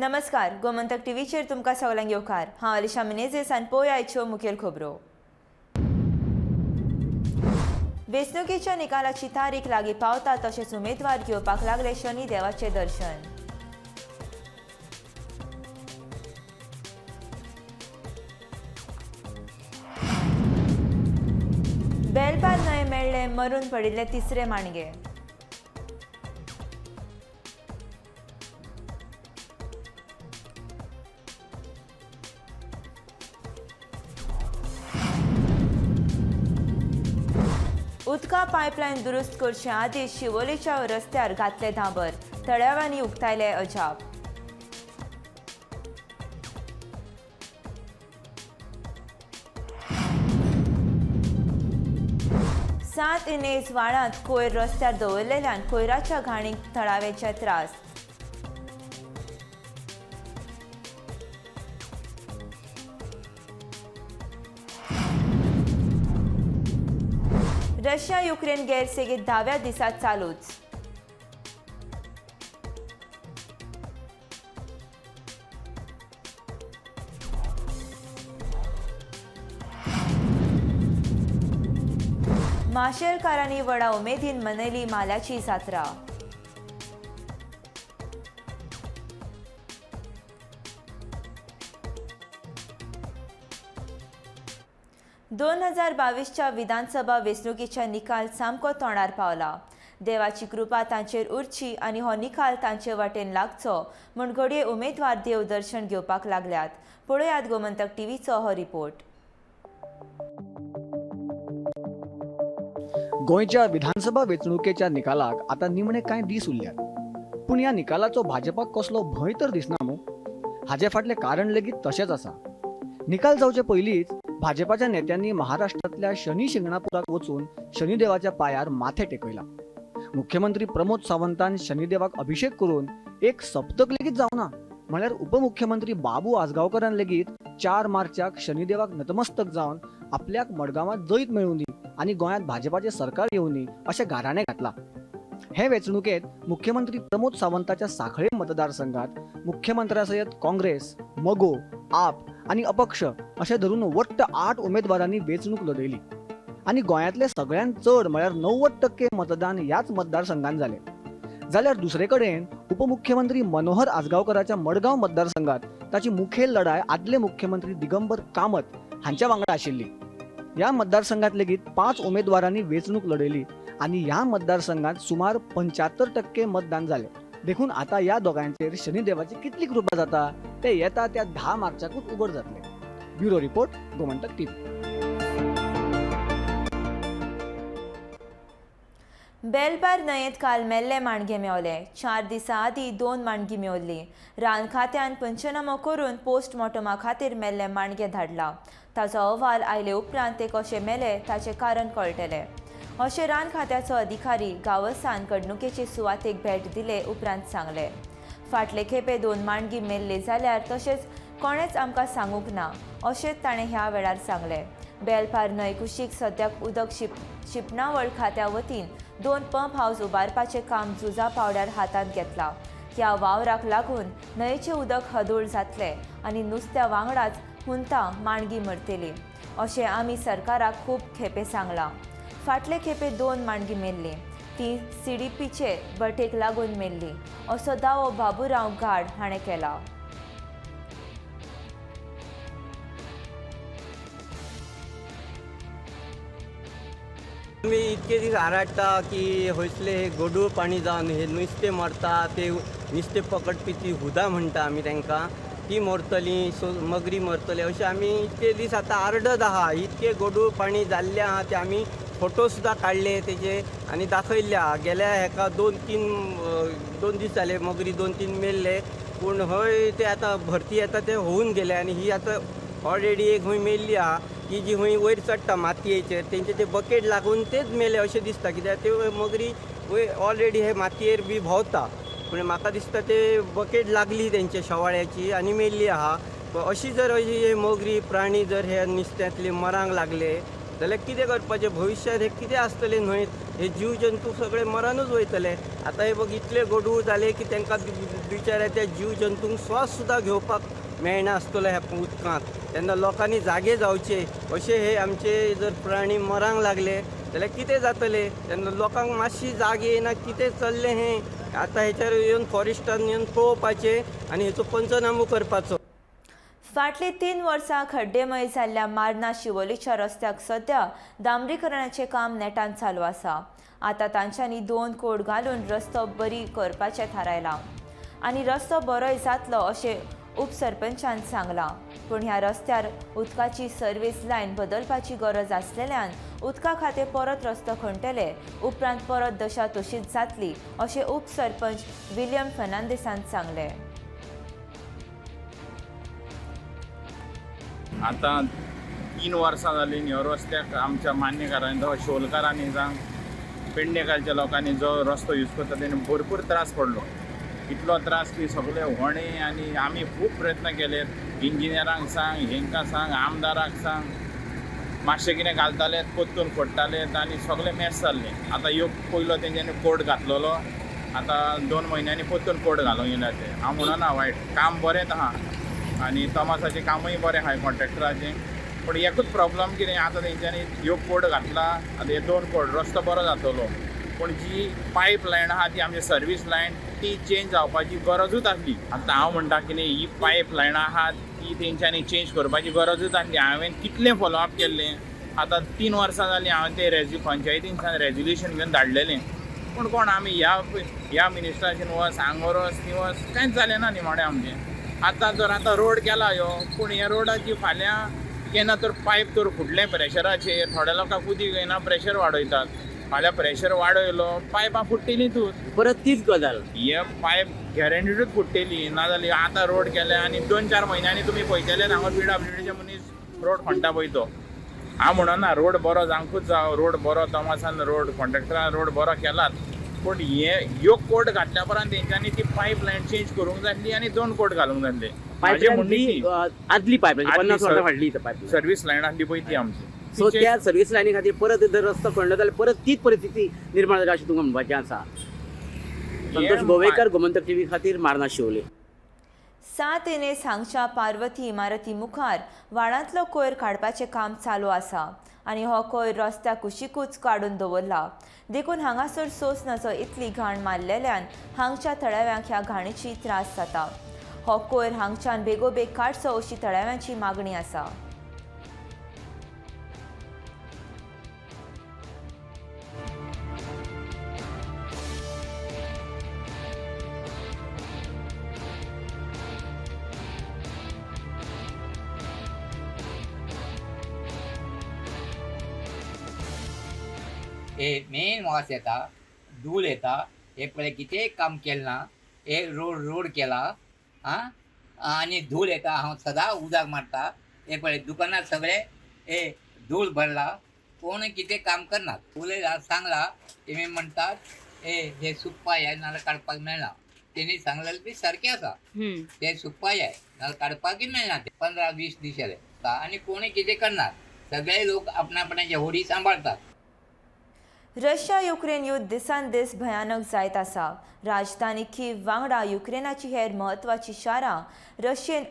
नमस्कार, गोमंतक टीव्हीचेर तुमकां सगळ्यांक येवकार। हांव अलिशा मिनेझेस आनी पळोवया आयच्यो मुखेल खबरो। वेंचणुकेच्या निकालाची तारीख लागीं पावता तशेंच उमेदवार घेवपाक लागले शनी देवाचे दर्शन। बेलपार न्हंय मेळ्ळे मरून पडिल्ले तिसरे माणगे। उदका पायपलायन दुरुस्त करचे आदेश शिवोलेच्या रस्त्यार घातले धांबर, तळ्यावांनी उक्तायले अजाप। सात इनेज व्हाळांत कोयर रस्त्यार दवरलेल्यान कोयराच्या घाणीक थळावेचे त्रास। रशिया युक्रेन गैरसेगीत 10व्या दिसात चालूच। माशेलकारांनी व्हडा उमेदीन मनयली माल्याची जात्रा। दोन 2022च्या विधानसभा वेंचणुकेच्या निकाल सामको तोंडार पावला। देवाची कृपा तांचेर उरची आनी हो निकाल तांचे वाटेन लागचो म्हूण घडये उमेदवार देव दर्शन घेवपाक लागल्यात। पळोवयात गोमंतक टीव्हीचो हो रिपोर्ट। गोंयच्या विधानसभा वेंचणुकेच्या निकालाक आता निमणे कांय दीस उरल्यात, पूण ह्या निकालाचो भाजपाक कसलो भंय तर दिसना न्हू। हाचे फाटले कारण लेगीत तशेंच आसा। निकाल जावचे पयलींच भाजपाच्या नेत्यांनी महाराष्ट्रातल्या शनी शिंगणापुराक वचून शनिदेवाच्या पायार माथे टेकयला। मुख्यमंत्री प्रमोद सावंतान शनिदेवाक अभिषेक करून एक सप्तक लेगीत जावना, म्हळ्यार उपमुख्यमंत्री बाबू आजगांवकारान लेगीत 4 मार्चाक शनिदेवाक नतमस्तक जावन आपल्याक मडगांवांत जैत मेळूं दी आनी गोंयांत भाजपाचे सरकार येवं दी अशें गाराणें घातलां। हे वेंचणुकेत मुख्यमंत्री प्रमोद सावंताच्या सांखळे मतदारसंघात मुख्यमंत्र्यासयत काँग्रेस, मगो, आप आनी अपक्ष अशें धरून वट्ट 8 उमेदवारांनी वेंचणूक लढयली आनी गोंयांतले सगळ्यांत चड म्हळ्यार 90% मतदान ह्याच मतदारसंघात जालें। जाल्यार दुसरे कडेन उपमुख्यमंत्री मनोहर आजगांवकाराच्या मडगांव मतदारसंघात ताची मुखेल लढाय आदले मुख्यमंत्री दिगंबर कामत हांच्या वांगडा आशिल्ली। ह्या मतदारसंघात लेगीत 5 उमेदवारांनी वेंचणूक लढयली आनी ह्या मतदारसंघात सुमार 75% मतदान जालें। देखून आता ह्या दोगांचेर शनिदेवाची कितली कृपा जाता ते येता त्या 10 मार्चाकूच उघड जातले। Bureau report, Gomantak TV. बेलपार न्हंयेत काल मेल्ले माणगे मेवले। 4 दिसां आदीं 2 माणगी मेवल्ली। रान खात्यान पंचनामो करून पोस्टमॉर्टमा खातीर मेल्ले माणगे धाडला। ताचो अहवाल आयले उपरांत ते कशे मेले ताचें कारण कळटलें अशें रान खात्याचो अधिकारी गांवसान घडणुकेचे सुवातेक भेट दिले उपरांत सांगले। फाटले खेपे 2 माणगी मेल्ले जाल्यार तशेंच कोणेच आमकां सांगूंक ना अशेंच ताणें ह्या वेळार सांगलें। बेलपार न्हंय कुशीक सद्याक उदक शिपणावळ खात्या वतीन 2 पंप हावस उबारपाचें काम जुजा पावड्यार हातांत घेतलां। ह्या वावराक लागून न्हंयचें उदक हदूळ जातलें आनी नुस्त्या वांगडाच हुंतां माणगी मरतली अशें आमी सरकाराक खूब खेपे सांगलां। फाटले खेपे 2 माणगी मेल्ली, ती सीडीपीचे बटेक लागून मेल्ली असो दावो बाबूराव गाड हाणें केला। मी इतके दीस आराडटा की हयसले हे गडूळ पाणी जावन हे नुस्तें मरता, ते नुस्तें पकडपी ती हुदा म्हणटा आमी तांकां, ती मरतली, मगरी मरतले अशें आमी इतके दीस आतां आरडत आहा। इतके गडूळ पाणी जाल्ले आहा ते आमी फोटो सुद्दां काडले तेजे आनी दाखयल्ले आहा। गेल्या हेका 2 दीस जाले मगरी 2-3 मेल्ले, पूण हय ते आतां भरती येता ते होऊन गेले आनी ही आतां ऑलरेडी एक हूंय मेल्ली आहा की जी हूंय वयर चडटा मातयेचेर, तेंचे ते बकेट लागून तेच मेले अशें दिसता। कित्याक ते मगरी वयर ऑलरेडी हे मातयेर बी भोंवता, पूण म्हाका दिसता ते बकेट लागली तेंचे शवाळ्याची आनी मेल्ली आहा। अशी जर हे मगरी प्राणी जर हे नुस्त्यांतले मरांक लागले जाल्यार कितें करपाचें भविश्यांत हे कितें आसतलें न्हंयत हे जीव जंतू सगळे मरानूच वयतले. आतां हे बघ इतले गडूळ जाले की तांकां बिचाऱ्या त्या जीव जंतूंक श्वास सुद्दां घेवपाक मेळना आसतलो ह्या उदकांत. तेन्ना लोकांनी जागे जावचे. अशे हे आमचे जर प्राणी मरांक लागले जाल्यार कितें जातलें. तेन्ना लोकांक मातशी जाग येना कितें चल्लें हें आतां हेचेर येवन फॉरेस्टान येवन पळोवपाचें आनी हेचो पंचनामो करपाचो. फाटली 3 वर्सां खड्डेमय जाल्ल्या मार्ना शिवोलीच्या रस्त्याक सध्या डांबरीकरणाचें काम नेटान चालू आसा. आतां तांच्यांनी 2 कोड घालून रस्तो बरी करपाचें थारायलां आनी रस्तो बरोय जातलो अशें उपसरपंचान सांगलां. पूण ह्या रस्त्यार उदकाची सर्वीस लायन बदलपाची गरज आसलेल्यान उदका खातीर परत रस्तो खणटले उपरांत परत दशा तशीच जातली अशें उपसरपंच विलियम फर्नांडिसान सांगलें. आता 3 वर्सां जालीं ह्यो रस्त्याक आमच्या मान्यकारांनी जो शोलकारांनी जावं पेडणेकालच्या लोकांनी जो रस्तो यूज करता तेणी भरपूर त्रास पडलो. इतलो त्रास की सगळे व्हणे आनी आमी खूब प्रयत्न केले. इंजिनियरांक सांग, हेंकां सांग, आमदाराक सांग, मातशें कितें घालताले पोत्तून फोडटाले आनी सगळें मॅस जाल्लें. आतां ह्यो पयलो तेंच्यांनी कोर्ट घातलेलो. आतां 2 म्हयन्यांनी पोत्तून कोर्ट घालूंक येयला ते. हांव म्हणना वायट, काम बरेंच आहा आनी तमासाचें कामूय बरें आहा कॉन्ट्रॅक्टराचें. पूण एकूच प्रॉब्लम कितें आतां तेंच्यांनी ह्यो कोड घातला. आतां हे 2 कोड रस्तो बरो जातलो. पूण जी पायप लायन आहा ती आमची सर्वीस लायन ती चेंज जावपाची गरजूच आसली. आतां हांव म्हणटा कितें ही पायप लायन आहा ती तेंच्यांनी चेंज करपाची गरजूच आसली. हांवें कितलें फॉलोअप केल्लें. आतां 3 वर्सां जालीं हांवें ते पंचायतींतल्यान रेजोल्युशन घेवन धाडलेलें. पूण कोण आमी ह्या मिनिस्टराचेर वच हांगा वच ती वच कांयच जालें ना निमाणें आमचें. आतां रोड केला ह्यो पूण ह्या रोडाची फाल्यां केन्ना तर पायप तर फुटलें प्रेशराचेर थोड्या लोकांक उदीक येना प्रेशर वाडयतात. फाल्यां प्रेशर वाडयलो पायपां फुट्टेलींतूच परत तीच गजाल. हे पायप गॅरंटीडूच फुट्टेली. नाजाल्यार आतां रोड केले आनी 2-4 म्हयन्यांनी तुमी पळयतले हांगा PWDचे मनीस रोड खणटा पळय तो. हांव म्हणना रोड बरो जावंकूच जावं. रोड बरो तमासान रोड कॉन्ट्रॅक्टरान रोड बरो केलात. पूण ह्यो कोट घातल्या उपरांत तेंच्यांनी ती पायप लायन चेंज करूंक जाय आसली आनी 2 कोट घालूंक जाय आसले. आदली पायपलायन 50 वर्सां फाटली पायपलायन सर्वीस लायन आसली पळय ती आमची. सो त्या सर्वीस लायनी खातीर परत जर रस्तो खणलो जाल्यार परत तीच परिस्थिती निर्माण जाता अशें तुमकां म्हणपाचें आसा. संतोष गोवेकर, गोमंतक टीव्ही खातीर मार्ना शिवोले. 7 एनेस हांगच्या पार्वती इमारती मुखार व्हाळांतलो कोयर काडपाचें काम चालू आसा आनी हो कोयर रस्त्या कुशीकूच काडून दवरला. देखून हांगासर सोंस नजो इतली घाण मारलेल्यान हांगच्या थळाव्यांक ह्या घाणीची त्रास जाता. हो कोयर हांगच्यान बेगोबेग काडचो अशी थळाव्यांची मागणी आसा. हे मेन वास येता, धूळ येता. हे पळय कितेंय काम केलें ना. हे रोड केला आं आनी धूळ येता. हांव सदां उदक मारता. हे पळय दुकानार सगळे हे धूळ भरला. कोण कितें काम करनात. उलयला सांगला तेमी म्हणटात हे सुकपाक जाय नाल्यार काडपाक मेळना. तेणी सांगलेलें बी सारकें आसा. ते सुकपाक जाय नाल्यार काडपाकय मेळना. ते 15-20 दीस जाले आनी कोणूय कितें करनात. सगळे लोक आपणापणाचे होडी सांबाळतात. रशिया युक्रेन युद्ध दिसान दीस भयानक जायत आसा. राजधानी कीव वांगडा युक्रेनाची हेर म्हत्वाची शारां रशियेन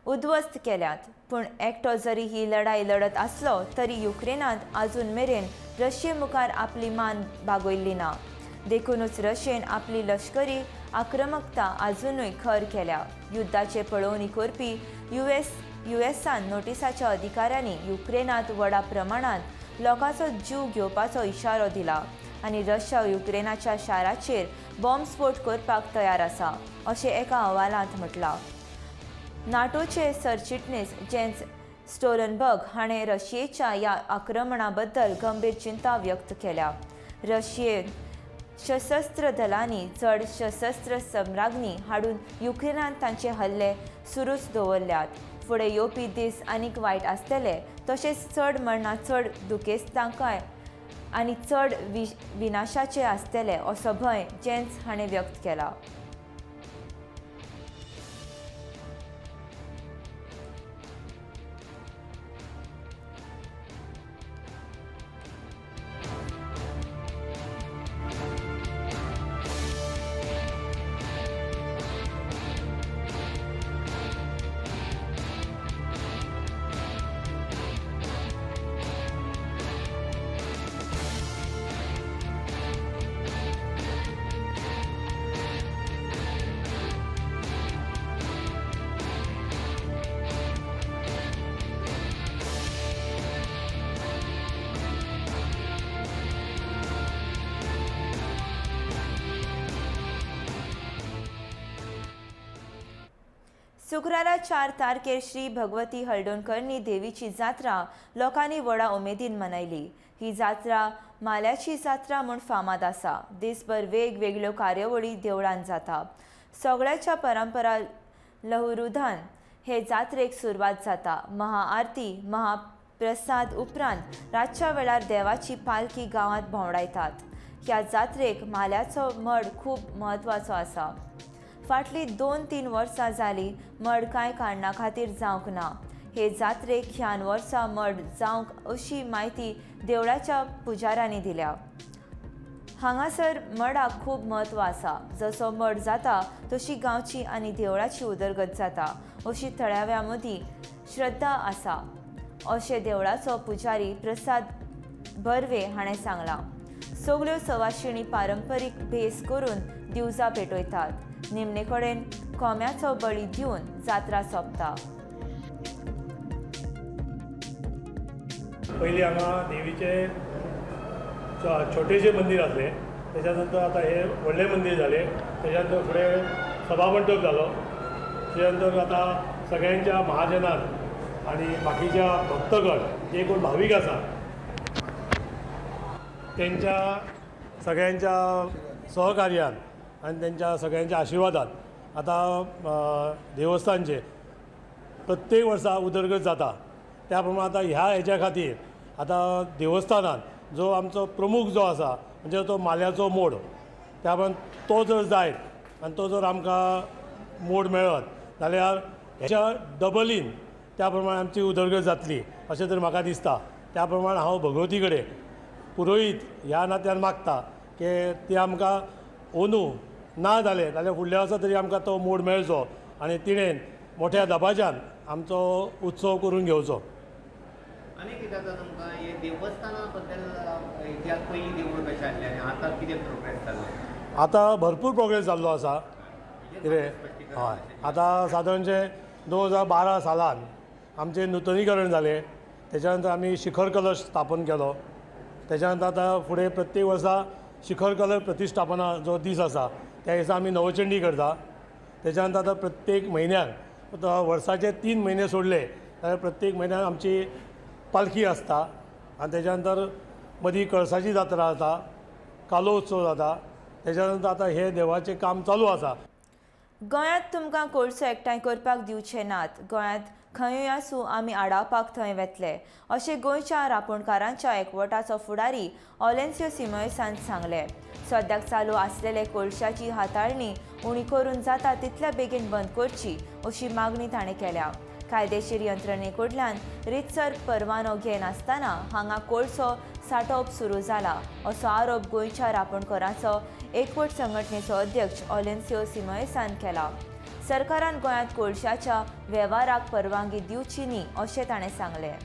उद्ध्वस्त केल्यात. पूण एकटो जरी ही लढाई लढत आसलो तरी युक्रेनांत आजून मेरेन रशिये मुखार आपली मान बागयल्ली ना. देखूनच रशियेन आपली लश्करी आक्रमकता आजुनूय खर केल्या. युद्धाचे पळोवणी करपी युएसान नोटिसाच्या अधिकाऱ्यांनी युक्रेनांत व्हडा प्रमाणांत लोकांचो जीव घेवपाचो इशारो दिला आनी रशिया युक्रेनाच्या शाराचेर बॉम्बस्फोट करपाक तयार आसा अशें एका अहवालांत म्हटलां. नाटोचे सरचिटणीस जेन्स स्टोलनबर्ग हाणें रशियेच्या ह्या आक्रमणा बद्दल गंभीर चिंता व्यक्त केल्या. रशियेन सशस्त्र दलांनी चड सशस्त्र सम्राज्ञी हाडून युक्रेनांत तांचे हल्ले सुरूच दवरल्यात. फुडें येवपी दीस आनीक वायट आसतले. तशेंच चड मरणां चड दुखेस्तांकाय आनी चड विनाशाचे आसतले असो भंय जेन्स हाणें व्यक्त केला. शुक्रारा 4 तारखेर श्री भगवती हळदोणकरनी देवीची जात्रा लोकांनी व्हडा उमेदीन मनयली. ही जात्रा माल्याची जात्रा म्हूण फामाद आसा. दिसभर वेगवेगळ्यो कार्यावळी देवळांत जाता. सगळ्याच्या परंपरा लहुरुधान हे जात्रेक सुरवात जाता. महाआरती महाप्रसाद उपरांत रातच्या वेळार देवाची पालखी गांवांत भोंवडायतात. ह्या जात्रेक माल्याचो मड खूब म्हत्वाचो आसा. फाटलीं 2-3 वर्सां जालीं मड कांय कारणां खातीर जावंक ना. हे जात्रेक ह्यान वर्सा मड जावंक अशी म्हायती देवळाच्या पुजाऱ्यांनी दिल्या. हांगासर मडाक खूब म्हत्व आसा. जसो मड जाता तशी गांवची आनी देवळाची उदरगत जाता अशी थळाव्या मदीं श्रद्धा आसा अशें देवळाचो पुजारी प्रसाद बर्वे हाणें सांगलां. सगल्यो सवाशिणी पारंपरीक भेस करून दिवजां पेटयतात. निमणे कडेन कोंब्याचो बळी दिवन जात्रा सोंपता. पयलीं हांगा देवीचे छोटेशें मंदीर आसलें. तेच्या नंतर आतां हे व्हडलें मंदीर जालें. तेच्या नंतर फुडें सभामंडप जालो. तेच्या नंतर आतां सगळ्यांच्या महाजनान आनी बाकीच्या भक्तगण जे कोण भावीक आसा त्यांच्या सगळ्यांच्या सहकार्यान आनी त्यांच्या सगळ्यांच्या आशिर्वादान आतां देवस्थानचे प्रत्येक वर्सा उदरगत जाता. त्या प्रमाणे आतां ह्या हेच्या खातीर आतां देवस्थानान जो आमचो प्रमुख जो आसा म्हणजे तो माल्याचो मोड, त्या प्रमाणे तो जर जायत आनी तो जर आमकां मोड मेळत जाल्यार हेच्या डबलीन त्या प्रमाणे आमची उदरगत जातली अशें तर म्हाका दिसता. त्या प्रमाणे हांव भगवती कडेन पुरोहीत ह्या नात्यान मागता की ती आमकां अंदू ना जालें जाल्यार फुडल्या वर्सा तरी आमकां तो मोड मेळचो आनी तिणेन मोठ्या दबाज्यान आमचो उत्सव करून घेवचो. आनी कितें जाता तुमकां हे देवस्थाना बद्दल इतिहास पयलीं देवूळ कशें आसलें आनी आतां कितें प्रोग्रेस जाल्लो? आतां भरपूर प्रोग्रेस जाल्लो आसा. कितें हय आतां सादारणशें 2012 सालान आमचें नूतनीकरण जालें. तेच्या नंतर आमी शिखर कलश स्थापन केलो. तेच्या नंतर आतां फुडें प्रत्येक वर्सा शिखर कलश प्रतिश्ठापना जो दीस आसा त्या दिसा आमी नवचंडी करता. तेच्या नंतर आतां प्रत्येक म्हयन्याक वर्साचे 3 म्हयने सोडले जाल्यार प्रत्येक म्हयन्याक आमची पालखी आसता. आनी तेच्या नंतर मदीं कळसाची जात्रा जाता, कालो उत्सव जाता. तेच्या नंतर आतां हे देवाचें काम चालू आसा. गोंयांत तुमकां कोळसो एकठांय करपाक दिवचे नात. गोंयांत खंयूय आसूं आमी आडावपाक थंय वेतले अशें गोंयच्या रापणकारांच्या एकवटाचो फुडारी ऑलेन्सियो सिमोयसांत सांगलें. सद्याक चालू आसलेले कोळशाची हाताळणी उणी करून जाता तितल्या बेगीन बंद करची अशी मागणी ताणें केल्या. कायदेशीर यंत्रणे कडल्यान रितसर परवानो घेनासतना हांगा कोळसो सांठोवप सुरू जाला असो आरोप गोंयच्या रापणकारांचो एकवट संघटनेचो अध्यक्ष ऑलेन्सियो सिमोयसान केला. सरकारान गोंयांत कोळशाच्या वेव्हाराक परवानगी दिवची न्ही अशें ताणें सांगलें.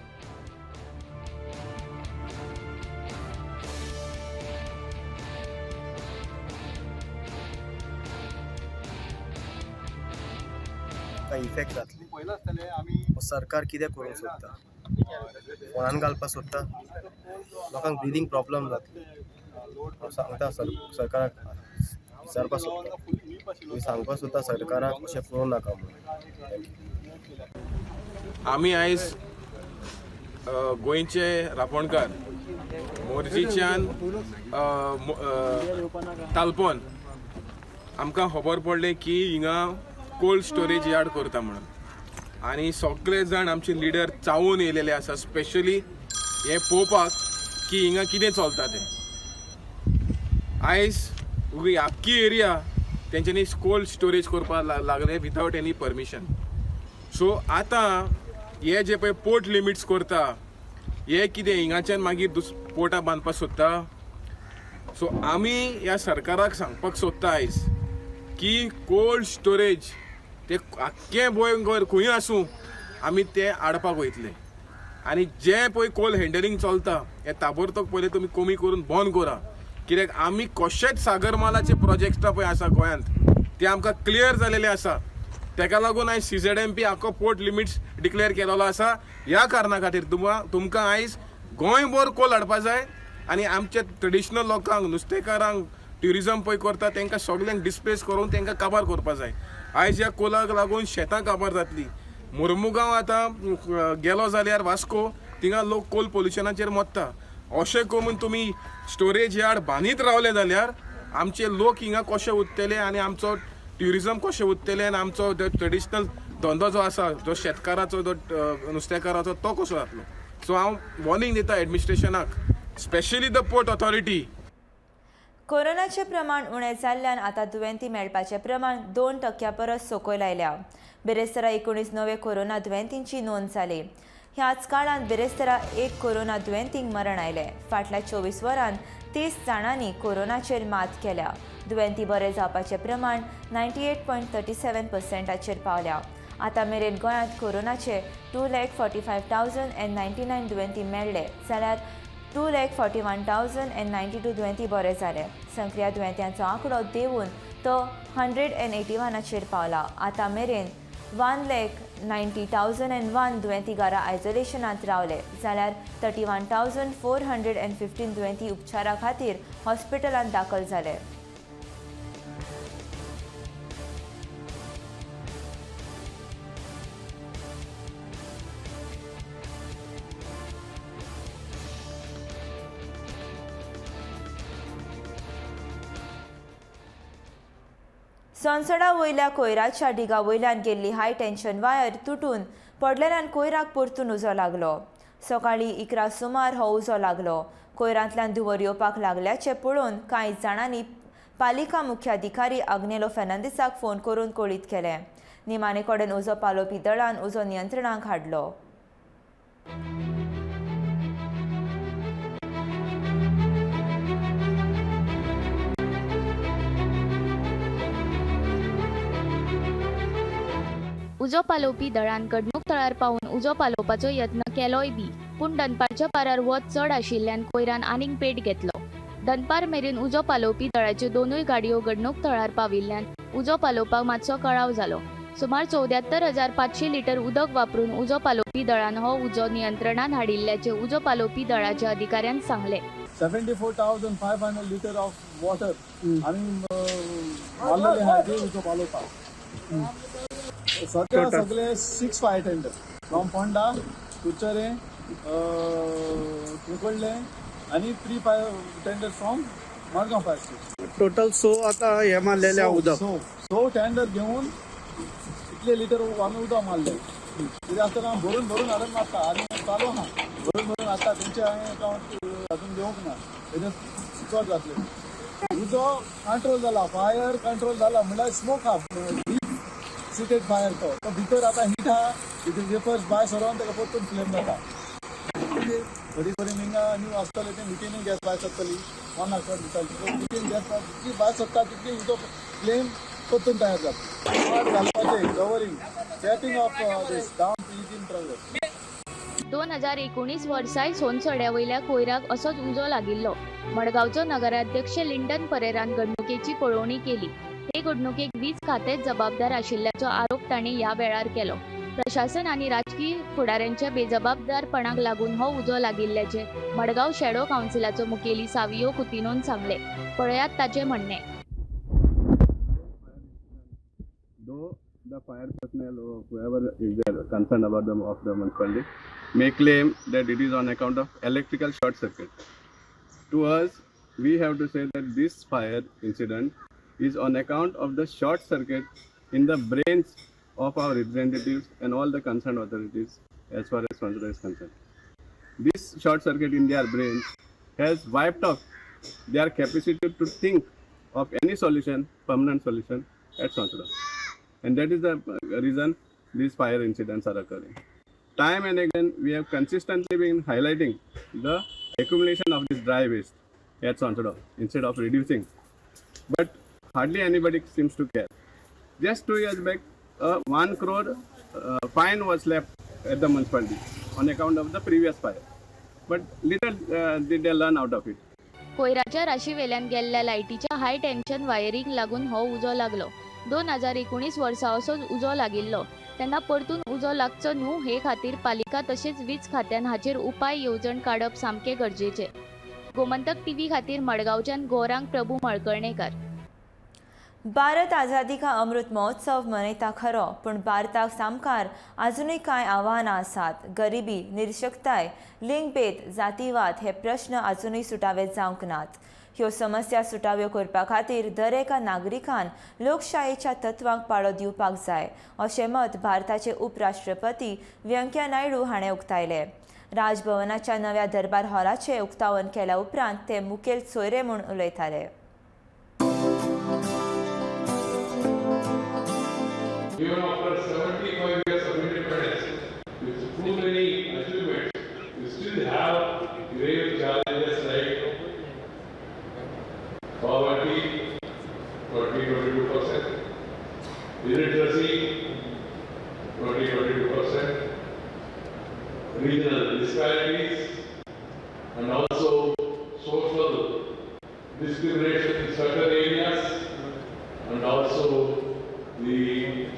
इफेक्ट जातली. सरकार कितें करूंक सोदता? फोनान घालपाक सोदता? लोकांक ब्रिदींग प्रॉब्लम जातली. हांव सांगता सरकाराक विचारपाक सोदता, तुमी सांगपाक सोदता सरकाराक अशें करूं नाका म्हणून. आमी आयज गोंयचे रापणकार मोरजीच्यान तालपण आमकां खबर पडलें की हिंगा कोल्ड स्टोरेज यार्ड करता म्हणून. आनी सगळे जाण आमचे लिडर चावून येयलेले आसा स्पेशली हे पळोवपाक की हिंगा कितें चलता तें. आयज आख्खी एरिया तेंच्यांनी कोल्ड स्टोरेज करपाक लागले विथावट एनी परमिशन. सो आतां हे जे पळय पोर्ट लिमिट्स करता हे कितें हिंगाच्यान मागीर पोर्टां बांदपाक सोदता. सो आमी ह्या सरकाराक सांगपाक सोदता आयज की कोल्ड स्टोरेज ते आख्खें गोंय खंय आसूं आमी ते हाडपाक वयतले. आनी जे पळय कोल्ड हँडलिंग चलता हे ताबडतोब पयलीं तुमी कमी करून बंद करा. कित्याक आमी कशेंच सागरमालाचे प्रोजेक्ट पळय आसा गोंयांत ते आमकां क्लियर जालेले आसा. तेका लागून आयज CZMP आख्खो पोर्ट लिमिट्स डिक्लेअर केलेलो आसा. ह्या कारणा खातीर तुमकां आयज गोंयभर कोल हाडपा जाय आनी आमच्या ट्रेडिशनल लोकांक नुस्तेकारांक ट्युरिजम पळय करता तांकां सगल्यांक डिस्प्लेस करून तांकां काबार करपा जाय. आयज ह्या कोलाक लागून शेतां काबार जातली. मुर्मुगांव आतां गेलो जाल्यार वास्को थिंगा लोक कोल पोल्युशनाचेर मरता. अशें करून तुमी स्टोरेज यार्ड बांदीत रावले जाल्यार आमचे लोक हिंगा कशे उरतले आनी आमचो ट्युरिजम कशें उरतलें आनी आमचो जो ट्रेडिशनल धंदो जो आसा जो शेतकाराचो जो नुस्तेकाराचो तो कसो जातलो. सो हांव वॉर्निंग दिता एडमिनिस्ट्रेशनाक, स्पेशली द पोर्ट ऑथॉरिटी. कोरोनाचे प्रमाण उणें जाल्ल्यान आतां दुयेंती मेळपाचें प्रमाण 2% परस सकयल आयल्या. बेरेस्तारा 19 नवे कोरोना दुयेंतींची नोंद जाली. ह्याच काळांत बेरेस्तारा एक कोरोना दुयेंतींक मरण आयलें. फाटल्या 24 वरांत 30 जाणांनी कोरोनाचेर मात केल्या. दुयेंती बरे जावपाचें प्रमाण 98.37%चेर पावल्या. आतां मेरेन गोंयांत कोरोनाचे 2,45,099 दुयेंती मेळ्ळे जाल्यार 2,41,092 दुयेंती बरे जाले. सक्रिय दुयेंत्यांचो आंकडो देंवून तो 181चेर पावला. आतां मेरेन 1,90,001 दुयेंती घरा आयसोलेशनांत रावले जाल्यार 31,415 दुयेंती उपचारा खातीर हॉस्पिटलांत दाखल जाले. सोनसडा वयल्या कोयराच्या ढिगा वयल्यान गेल्ली हाय टेन्शन वायर तुटून पडलेल्यान कोयराक परतून उजो लागलो. सकाळीं 11 सुमार हो उजो लागलो. कोयरांतल्यान धुंवर येवपाक लागल्याचें पळोवन कांय जाणांनी पालिका मुख्याधिकारी आग्नेलो फेर्नांदीसाक फोन करून कळीत केलें. निमाणे कडेन उजो पालोवपी दळान उजो नियंत्रणाक हाडलो. उजो पालोवपी दळान घडणूक थळार पावून उजो पालोवपाचो यत्न केलोय बी, पूण दनपारच्या पारार वत चड आशिल्ल्यान कोयरान आनीक पेट घेतलो. दनपार मेरेन उजो पालोवपी दळाच्यो दोनूय गाडयो घडणूक थळार पाविल्ल्यान उजो पालोवपाक मातसो कळाव जालो. सुमार 74,500 लिटर उदक वापरून उजो पालोवपी दळान हो उजो नियंत्रणान हाडिल्ल्याचे उजो पालोवपी दळाच्या अधिकाऱ्यान सांगले. 74,500 लिटर ऑफ वॉटर आम्ही मारलेले आहे ते उजो पालोवपाक. सध्या सगळे 6 fire tender from Ponda, Curchorem, Cuncolim आणि 3 fire tender from Madgaon fire station. Total 100 आता हे मारलेले उदक. 100 टेंडर घेऊन इतले लिटर आम्ही उदक मारले. कितें आसतना भरून हाडून मारता आनी चालू आहा भरून हाडटा. तेंचे हांवें अकावंट हातून घेवंक ना, तेजे चड जातले. उजो कंट्रोल जाला, फायर कंट्रोल जाला म्हणल्यार स्मोक आहा सिटेड फायर तो भितर आतां हीट आहा, भितर वेपर्स भायर सरोन ताका परतून फ्लेम जाता. थोडी हिंगा न्यू आसतले ते मिटीन गॅस भायर सरतली, 1 आवर दिताली मिटीन गॅस जितली भायर सरता तितली उदक फ्लेम परतून तयार जाता. वाट घालपाचें covering setting of this down is in progress. 2019 वर्साय सोनसड्या वयल्या कोयराक असोच उजो लागिल्लो. मडगांवचो नगराध्यक्ष लिंडन परेरान घडणुकेची पळोवणी केली. हे घडणुकेक वीज खातेच जबाबदार आशिल्ल्याचो आरोप तांणी ह्या वेळार केलो. प्रशासन आनी राजकीय फुडाऱ्यांच्या बेजबाबदारपणाक लागून हो उजो लागिल्ल्याचे मडगांव शॅडो कावन्सिलाचो मुखेली सावियो कुतिनोन सांगले. पळयात ताचे म्हणणे. The fire personnel or whoever is there concerned about the municipality may claim that it is on account of electrical short circuit. To us, we have to say that this fire incident is on account of the short circuit in the brains of our representatives and all the concerned authorities as far as Sonsada is concerned. This short circuit in their brains has wiped off their capacity to think of any solution, permanent solution at Sonsada. And that is the reason these fire incidents are occurring. Time and again, we have consistently been highlighting the accumulation of this dry waste at Sonsada instead of reducing. But hardly anybody seems to care. Just 2 years back, 1 crore fine was left at the municipality on account of the previous fire. But little did they learn out of it. कोयराच्या राशीवेल्यान गेल्ल्या लायटीच्या हाय tension वायरींक लागून हो उजो लागलो. 2019 वर्सा असोच उजो लागिल्लो तेन्ना परतून उजो लागचो न्हू हे खातीर पालिका तशेंच वीज खात्यान हाचेर उपाय येवजण काडप सामकें गरजेचें. गोमंतक टीव्ही खातीर मडगांवच्यान गौरांग प्रभू मळकर्णेकार. भारत आझादी का अमृत महोत्सव मनयता खरो, पण भारताक सामकार अजूनय कांय आव्हानां आसात. गरिबी, निरशक्ताय, लिंगभेद, जातीवाद हे प्रश्न अजूनय सुटावे जावंक नात. ह्यो समस्या सुटाव्यो करपा खातीर दर एका नागरिकान लोकशायेच्या तत्वांक पाळो दिवपाक जाय, अशें मत भारताचे उपराष्ट्रपती व्यंकय्या नायडू हाणें उक्तायलें. राजभवनाच्या नव्या दरबार हॉलाचें उक्तावण केल्या उपरांत ते मुखेल सोयरे म्हूण उलयताले. Even after 75 years of independence, with too many achievements, we still have grave challenges like poverty, 22%, illiteracy, 22%, regional disparities, and also social discrimination in certain areas, and also the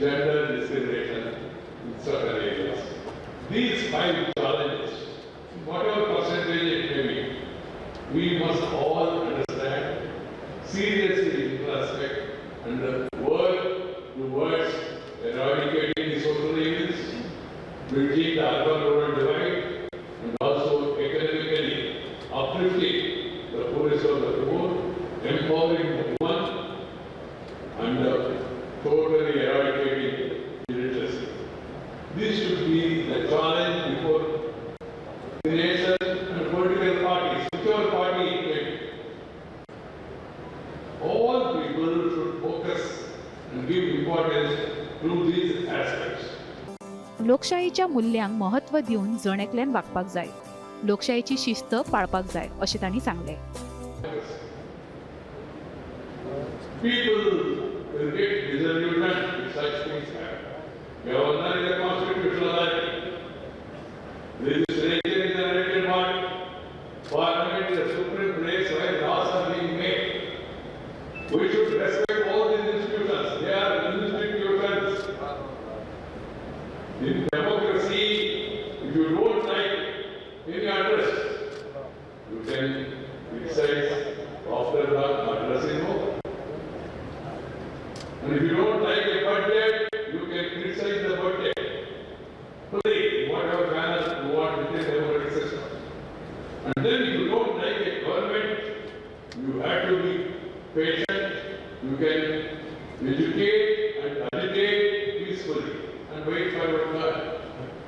gender discrimination in certain areas. These 5 challenges, whatever percentage it may be, we must all understand, seriously respect, and work towards eradicating the social evils, bridging the urban-rural divide, and also economically uplifting the poorest of the poor, empowering the woman, and totally eradicating illiteracy. This should be the challenge before the nation and political parties, whichever party it may be. All people should focus and give importance to these aspects. लोकशायेच्या मूल्यांक महत्व दिवन जण एकल्यान वागपाक जाय. लोकशायेची शिस्त पाळपाक जाय अशें तांणी सांगलें. People will get disillusioned if such things happen. Governor is a constitutional authority. Legislature is a elected body. Parliament is a supreme place where laws are being made. We should respect all these institutions. They are institutions. In democracy, if you don't like any address, you can criticize after the address is over. And if you don't like a budget, you can criticize the budget. Fully, whatever manner you want within the democratic system. And then if you don't like a government, you have to be patient. You can educate and agitate peacefully and wait for your turn.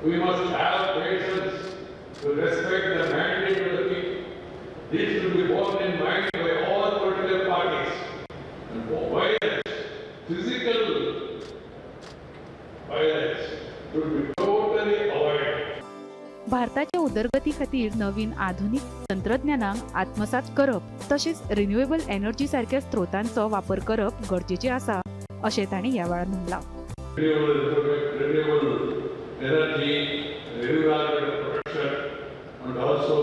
We must have patience to respect the mandate of the people. This should be borne in mind by all political parties. And violence, physical violence should be totally avoided. भारताच्या उदरगती खातीर नवीन आधुनिक तंत्रज्ञानाक आत्मसात करप तशेंच renewable energy सारख्या स्त्रोतांचो वापर करप गरजेचें आसा अशें तांणी ह्या वेळार म्हणलां. Renewable energy, renewable production, and also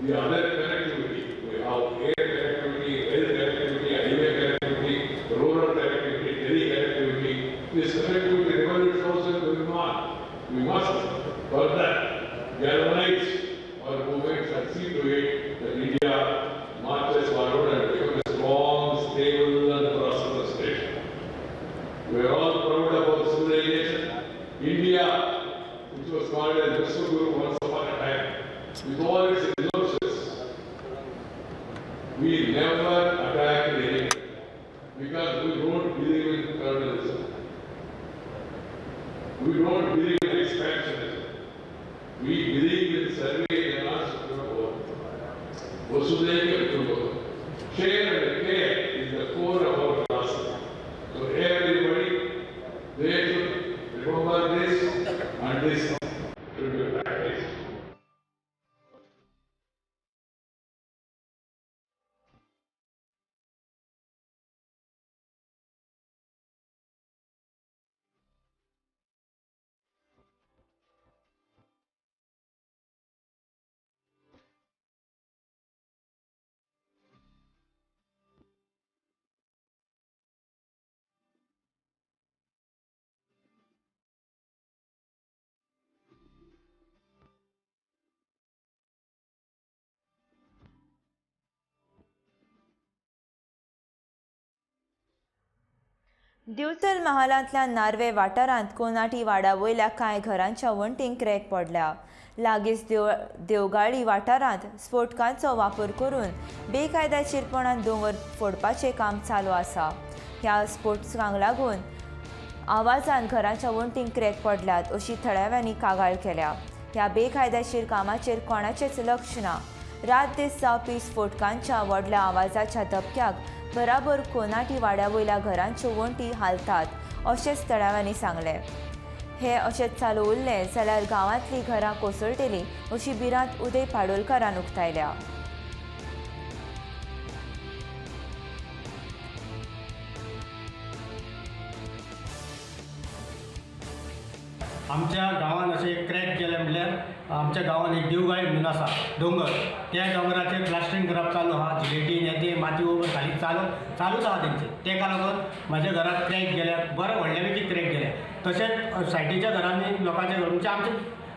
the other connectivity. We have air connectivity, rail connectivity, highway connectivity, rural connectivity, tele connectivity. This connectivity revolution also going on. We must further galvanize our movements and see to it that India marches forward and becomes a strong, stable, and prosperous nation. We are all proud of our civilization. India, which was called as Vishwaguru once upon a time, with all its resources, we never attacked the enemy because we don't believe in colonialism. We don't believe in expansionism. We believe in serving the national Vasudhaiva Kutumbakam. Share and care is the core of our philosophy. So everybody, they should remember this and this should be practiced. दिवचल महालांतल्या नार्वे वाठारांत कोनाटी वाडा वयल्या कांय घरांच्या वणटींक crack पडल्या. लागींच देवगाळी वाठारांत स्फोटकांचो वापर करून बेकायदेशीरपणान दोंगर फोडपाचें काम चालू आसा. ह्या स्फोटकांक लागून आवाजान घरांच्या वणटींक क्रॅक पडल्यात अशी थळाव्यांनी कागाळ केल्या. ह्या बेकायदेशीर कामाचेर कोणाचेंच लक्ष ना. रात दीस जावपी स्फोटकांच्या व्हडल्या आवाजाच्या धपक्याक बराबर कोनाटी वाड्या वयल्या घरांच्यो वणटी हालतात अशेंच तळाव्यांनी सांगलें. हे अशेंच चालू उरलें जाल्यार गांवांतलीं घरां कोसळटलीं अशी भिरांत उदय पाडोलकारान उक्तायल्या. आमच्या गांवांत अशें क्रॅक केले म्हणल्यार आमच्या गांवांत एक देवगाळी म्हणून आसा दोंगर, त्या दोंगराचेर प्लास्टरींग करप चालू आहा. जिलेटीन हे ते माती वोवर घालीत चालूच आहा तेंचे. तेका लागून म्हाज्या घराक क्रॅक गेल्या, बरें व्हडल्या पैकी क्रॅक गेल्या. तशेंच सायडीच्या घरांनी लोकांच्या म्हणजे आमच्या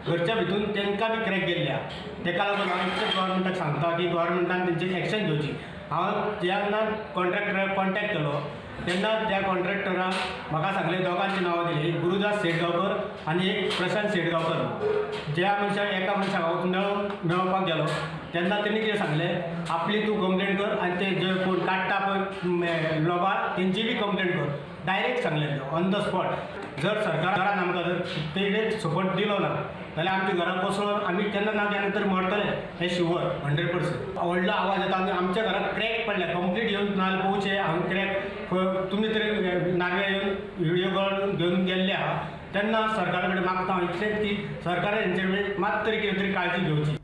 घरच्या भितून तेंकां बी क्रॅक गेल्ल्या. तेका लागून हांव गव्हर्मेंटाक सांगता की गव्हर्मेंटान तेंची एक्शन घेवची. हांव जेन्ना कॉन्ट्रॅक्टराक कॉन्टॅक्ट केलो तेन्ना त्या कॉन्ट्रॅक्टरान म्हाका सांगलें दोगांची नांवां दिली, एक गुरुदास सेटगांवकर आनी एक प्रशांत सेटगांवकर. ज्या मनशाक एका मनशाक हांव मेळोवपाक गेलो तेन्ना तेणी कितें सांगलें, आपली तूं कंप्लेंट कर आनी ते जे कोण काडटा पळय लोबार तेंची बी कंप्लेंट कर. डायरेक्ट सांगलें ऑन द स्पॉट. जर सरकारान आमकां जर तेजेर सपोर्ट दिलो ना जाल्यार आमची घरां कोसळून आमी केन्ना ना केन्ना तरी मरतले हें शुवर 100%. व्हडलो आवाज येता आनी आमच्या घराक क्रॅक पडल्या. कंप्लीट येवन नाल्यार पोवचे हांगा क्रॅक तुमी तरी नागवे येवन व्हिडिओ घेवन गेल्ले आहा. तेन्ना सरकारा कडेन मागता हांव इतलेंच की सरकारान हेंचेर मात तरी कितें तरी काळजी घेवची.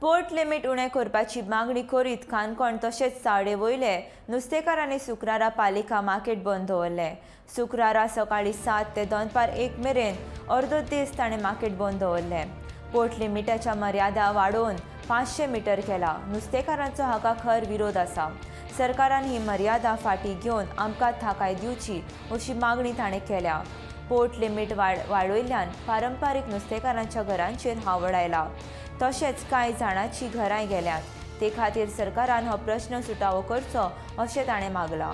पोर्ट लिमीट उणें करपाची मागणी करीत काणकोण तशेंच चावडे वयले नुस्तेकारांनी शुक्रारा पालिका मार्केट बंद दवरलें. शुक्रारा सकाळीं 7 ते दनपार 1 मेरेन अर्दो दीस ताणें मार्केट बंद दवरलें. पोर्ट लिमिटाच्या मर्यादा वाडोवन 500 मीटर केला. नुस्तेकारांचो हाका खर विरोध आसा. सरकारान ही मर्यादा फाटीं घेवन आमकां थाकाय दिवची अशी मागणी ताणें केल्या. पोर्ट लिमीट वाडयल्ल्यान पारंपारीक नुस्तेकारांच्या घरांचेर हावड आयला. तशेंच कांय जाणांची घरांय गेल्यात. ते खातीर सरकारान हो प्रश्न सुटावो करचो अशें ताणें मागलां.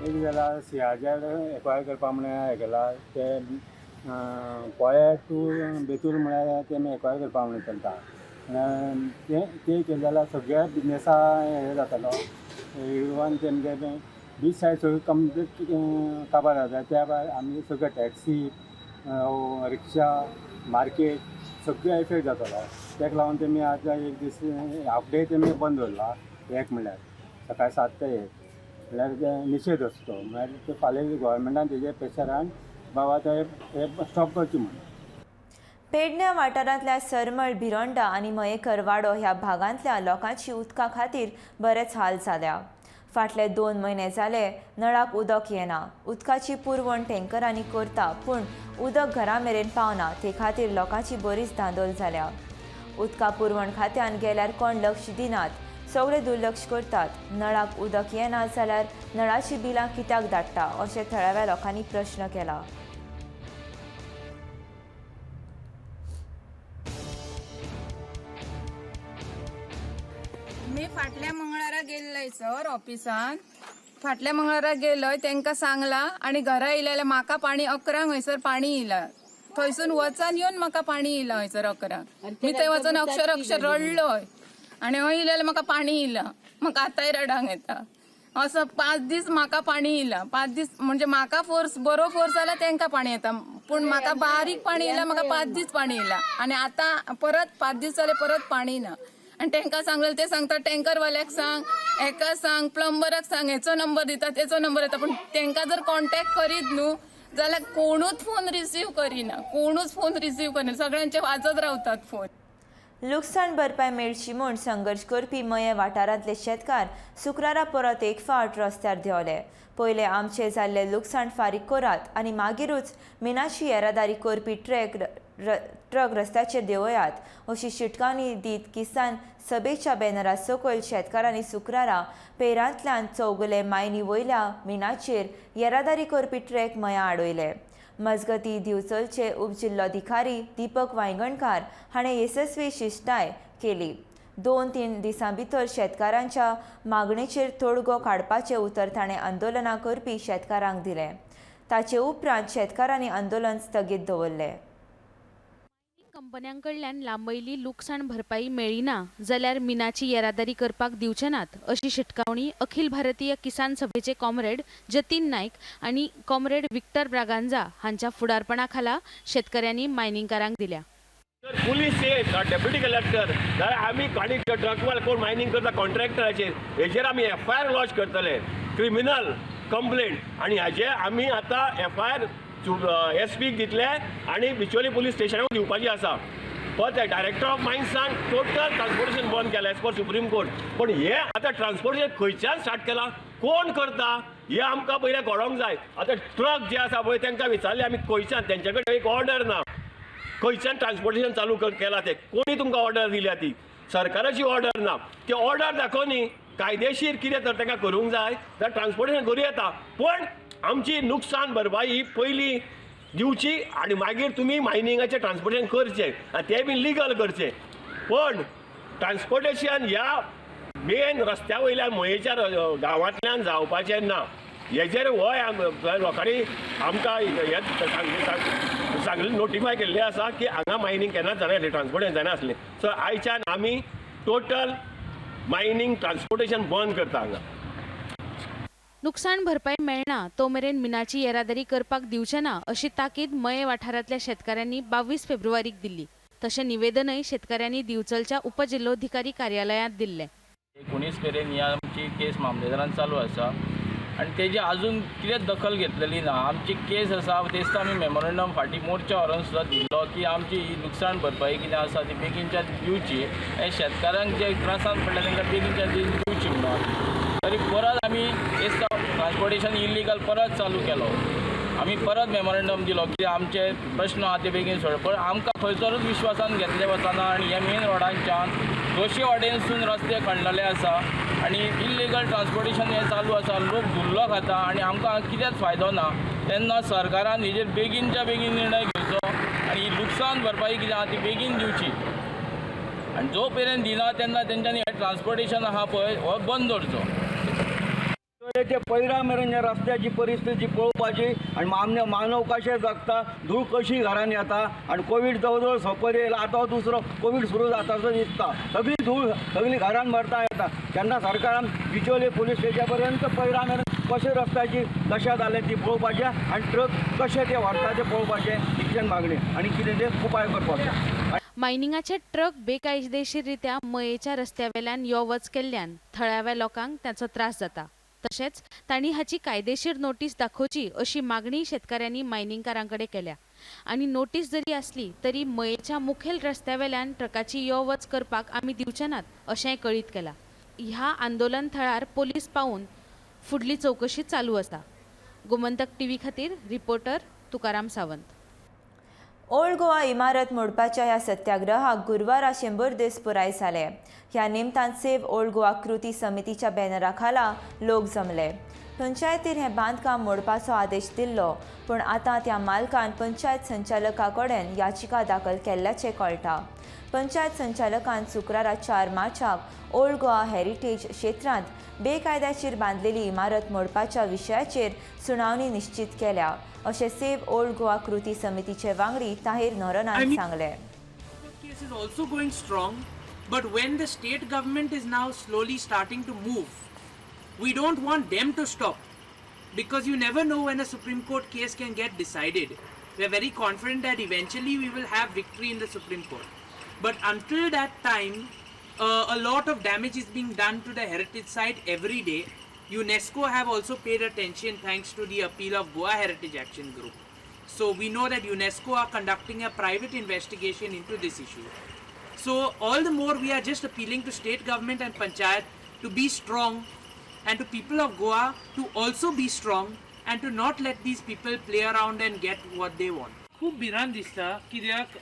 एक जाल्यार सिंहाचेर एक्वायर करपा म्हणून हें केलां ते पोळे टू बेतूल म्हळ्यार तेमी एक्वायर करपा म्हणून चलता. ते केलें जाल्यार सगळ्या बिजनेसा हें जातालो. इवन तेमगे बीच सायड सगळी कंप्लीट काबार जाता. त्या भायर आमी सगळे टॅक्सी रिक्षा मार्केट सगळे इफेक्ट जातालो. तेका लागून तेमी आतां एक दीस हाफ डे तेमी बंद दवरला. एक म्हणल्यार सकाळी 7 ते 1 म्हणल्यार ते निशेध असतो. म्हणल्यार ते फाल्यां गोवोरमेंटान तेजे प्रेशरान बाबा ते हे स्टॉप करची म्हणून. पेडण्या वाठारांतल्या सरमळ भिरोंडा आनी मयेकर वाडो ह्या भागांतल्या लोकांची उदका खातीर बरेच हाल जाल्या. फाटले 2 म्हयने जाले नळाक उदक येना. उदकाची पुरवण टँकरांनी करता पूण उदक घरा मेरेन पावना. ते खातीर लोकांची बरीच धांदोल जाल्या. उदका पुरवण खात्यान गेल्यार कोण लक्ष दिनात. सगळे दुर्लक्ष करतात. नळाक उदक येना जाल्यार नळाची बिलां कित्याक धाडटा अशें थळाव्या लोकांनी प्रश्न केला. मी फाटल्या मंगळारा गेल्लय सर ऑफिसान. फाटल्या मंगळारा गेलोय तेंका सांगला आणि घरा येयल्या म्हाका पाणी 11 हयसर पाणी येयला. थंयसून वचन येवन म्हाका पाणी येयला हयसर 11. मी थंय वचून अक्षर रडलोय आणि हय येयल्यार म्हाका पाणी येयला. म्हाका आतांय रडांक येता. असं 5 दीस म्हाका पाणी येयला. 5 दीस म्हणजे म्हाका बरो फोर्स जाल्यार तेंका पाणी येता पूण म्हाका बारीक पाणी येयला. म्हाका 5 दीस पाणी येयला आणि आता परत 5 दीस जाले परत पाणी ना. आणि तेंका सांगलें ते सांगता टँकरवाल्याक सांग, हेका सांग, प्लंबराक सांग, हेचो नंबर दिता तेचो नंबर येता पूण तेंका जर कॉन्टॅक्ट करीत न्हू जाल्यार कोणूच फोन रिसीव करिना. सगळ्यांचे वाजत रावतात फोन. लुकसाण भरपाय मेळची म्हूण संघर्श करपी मये वाठारांतले शेतकार शुक्रारा परत एक फावट रस्त्यार देंवले. पयले आमचे जाल्ले लुकसाण फारीक करात आनी मागीरूच मिनाची येरादारी करपी ट्रक रस्त्याचेर देंवयात अशी शिटकावणी दीत किसान सभेच्या बॅनरा सकयल शेतकारांनी शुक्रारा पेरांतल्यान चौगुले मायनी वयल्या मिनाचेर येरादारी करपी ट्रॅक मया आडयले. मजगती दिवचलचे उपजिल्लोधिकारी दीपक वांयगणकार हाणें येसस्वी शिश्टाय केली. 2-3 दिसां भितर शेतकारांच्या मागणेचेर तोडगो काडपाचें उतर ताणें आंदोलनां करपी शेतकारांक दिलें. ताचे उपरांत शेतकारांनी आंदोलन स्थगीत दवरलें. कंपन्यांकडल्यान लांबयली लुकसाण भरपाई मेळिना जाल्यार मिनाची येरादारी करपाक दिवचे नात अशी शिटकावणी अखिल भारतीय किसान सभेचे कॉम्रेड जतीन नायक आणि कॉम्रेड विक्टर ब्रागांझा हांच्या फुडारपणा खाला शेतकऱ्यांनी मायनिंगकारांक दिल्या. पुलीस डेप्युटी कलेक्टर जाल्यार आमी गाडी ट्रकवाल कोण मायनिंग करता कॉन्ट्रॅक्टराचेर हेचेर आमी FIR लॉन्च करतले, क्रिमिनल कंप्लेंट, आणि हाचे आमी आतां FIR SP दितले आणि बिचोली पुलीस स्टेशनाक दिवपाची आसा. पण डायरेक्टर ऑफ मायन्सांक टोटल ट्रान्सपोर्टेशन बंद केला एज पर सुप्रीम कोर्ट. पण हे आतां ट्रान्सपोर्टेशन खंयच्यान स्टार्ट केला, कोण करता हे आमकां पयलें कळोंक जाय. आतां ट्रक जे आसा पळय तांकां विचारलें आमी खंयच्यान, तेंचे कडेन एक ऑर्डर ना, खंयच्यान ट्रान्सपोर्टेशन चालू केला ते, कोणी तुमकां ऑर्डर दिल्या ती, सरकाराची ऑर्डर ना. ती ऑर्डर दाखोवनी कायदेशीर कितें तर तांकां करूंक जाय जाल्यार ट्रान्सपोर्टेशन करूं येता. पण आमची नुकसान भरपाई पयली दिवची आणि मागीर तुमी मायनिंगाचें ट्रान्सपोर्टेशन करचें आनी तें बी लिगल करचें. पण ट्रान्सपोर्टेशन ह्या मेन रस्त्या वयल्यान मयेच्या गांवांतल्यान जावपाचें ना. हेजेर हो लोकांनी आमकां सांगलें, नोटिफाय केल्लें आसा की हांगा मायनिंग केन्नाच जानासलें, ट्रान्सपोर्टेशन जानासलें. सो आयच्यान आमी टोटल मायनिंग ट्रान्सपोर्टेशन बंद करता हांगा. नुकसाण भरपाई मेळना तो मेरेन मिनाची येरादारी करपाक दिवचे ना अशी ताकीद मये वाठारांतल्या शेतकाऱ्यांनी 22 फेब्रुवारीक दिल्ली. तशें निवेदनय शेतकाऱ्यांनी दिवचलच्या उपजिल्लोधिकारी कार्यालयांत दिल्लें. 19 मेरेन ही आमची केस मामलेदारान चालू आसा आणि तेजी अजून कितें दखल घेतलेली ना. आमची केस आसा तेच आमी मेमोरंडम फाटीं मोर्चा व्हरोन सुद्दां दिल्लो की आमची ही नुकसाण भरपाई कितें आसा ती बेगीनच्या दिवची आनी शेतकारांक जे त्रासान पडल्या तांकां बेगीनच्या दिवची म्हणून. तरी परत आमी ट्रान्सपोर्टेशन इल्लीगल परत चालू केलो. आमी परत मेमोरंडम दिलो की आमचे प्रश्न आहा ते बेगीन सोड. पण आमकां खंयसरूच विश्वासान घेतले वचना आणि ह्या मेन रोडांच्यान दोशी वाटेनसून रस्ते खणलेले आसा आणि इल्लीगल ट्रान्सपोर्टेशन हें चालू आसा. लोक धुल्लो खाता आणि आमकां कितेंच फायदो ना. तेन्ना सरकारान हेजेर बेगीनच्या बेगीन निर्णय घेवचो आणि ही लुकसाण भरपाई कितें आहा ती बेगीन दिवची. आणि जो पर्यंत दिना तेन्ना तेंच्यांनी हें ट्रान्सपोर्टेशन आहा पळय हो बंद दवरचो. ते पैरा मेरेन रस्त्याची परिस्थिती पळोवपाची आणि मानव कशें जगता, धूळ कशी घरान येता आणि कोवीड जवळ सोंपत येयला. आतां दुसरो कोवीड सुरू जातासो दिसता. सगळी धूळ सगळी घरान भरता येता. तेन्ना सरकारान बिचोले पुलीस स्टेशन पर्यंत पैरा मेरेन कशें रस्त्याची दशा जालें ती पळोवपाचें आणि ट्रक कशें ते व्हरता ते पळोवपाचें इतल्यान मागणी आणि कितें ते उपाय करपाचो. मायनिंगाचे ट्रक बेकायदेशीररित्या मयेच्या रस्त्यावेल्यान यो वच केल्ल्यान थळाव्या लोकांक त्याचो त्रास जाता. तशेंच तांणी हाची कायदेशीर नोटीस दाखोवची अशी मागणी शेतकऱ्यांनी मायनिंगकारांकडे केल्या. आणि नोटीस जरी असली तरी मयेच्या मुखेल रस्त्यावेल्यान ट्रकाची यो वच करपाक आमी दिवचे नात अशेंय कळीत केलां. ह्या आंदोलन थळार पोलीस पावून फुडली चौकशी चालू आसा. गोमंतक टीव्ही खातीर रिपोर्टर तुकाराम सावंत. ओल्ड गोवा इमारत मोडपाच्या ह्या सत्याग्रहाक गुरुवारा 100 दीस पुराय जाले. ह्या निमतान सेव्ह ओल्ड गोवा कृती समितीच्या बॅनरा खाला लोक जमले. पंचायतीन हें बांदकाम मोडपाचो आदेश दिल्लो, पण आतां त्या मालकान पंचायत संचालका कडेन याचिका दाखल केल्ल्याचें कळटा. पंचायत संचालकान शुक्रारा 4 मार्चाक ओल्ड गोवा हेरिटेज क्षेत्रांत बेकायदेशीर बांदलेली इमारत मोडपाच्या विशयाचेर सुनावणी निश्चित केल्या अशें सेव्ह ओल्ड गोवा कृती समितीचे वांगडी ताहीर नोरनान सांगलें. Case is also going strong, but when the state government is now slowly starting to move, we don't want them to stop, because you never know when a Supreme Court case can get decided. We are very confident that eventually we will have victory in the Supreme Court, but until that time a lot of damage is being done to the heritage site every day. UNESCO have also paid attention thanks to the appeal of Goa Heritage Action Group. So we know that UNESCO are conducting a private investigation into this issue. So all the more we are just appealing to state government and panchayat to be strong, and to people of Goa to also be strong and to not let these people play around and get what they want. खूप भिरांत दिसता कित्याक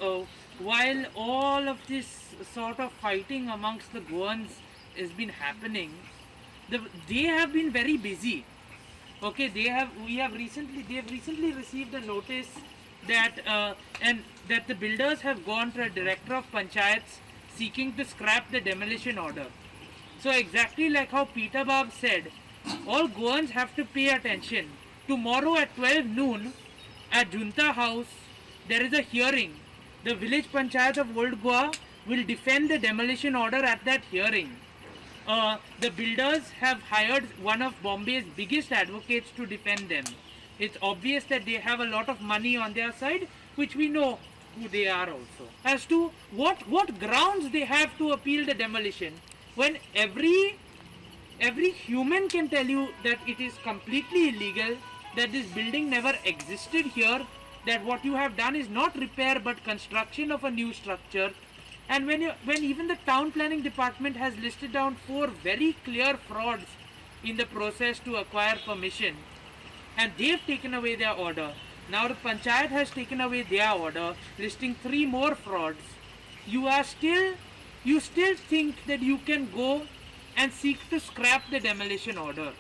while all of this sort of fighting amongst the Goans has been happening, they have been very busy. Okay, they have recently received a notice that and that the builders have gone to a director of panchayats seeking to scrap the demolition order. So exactly like how Peter Bob said, all Goans have to pay attention. Tomorrow at 12 noon at Junta House, there is a hearing. The village panchayat of Old Goa will defend the demolition order at that hearing. The builders have hired one of Bombay's biggest advocates to defend them. It's obvious that they have a lot of money on their side, which we know who they are also. As to what grounds they have to appeal the demolition, when every human can tell you that it is completely illegal, that this building never existed here, that what you have done is not repair but construction of a new structure. And when even the town planning department has listed down 4 very clear frauds in the process to acquire permission, and they've taken away their order. Now the panchayat has taken away their order, listing 3 more frauds. You still think that you can go and seek to scrap the demolition order.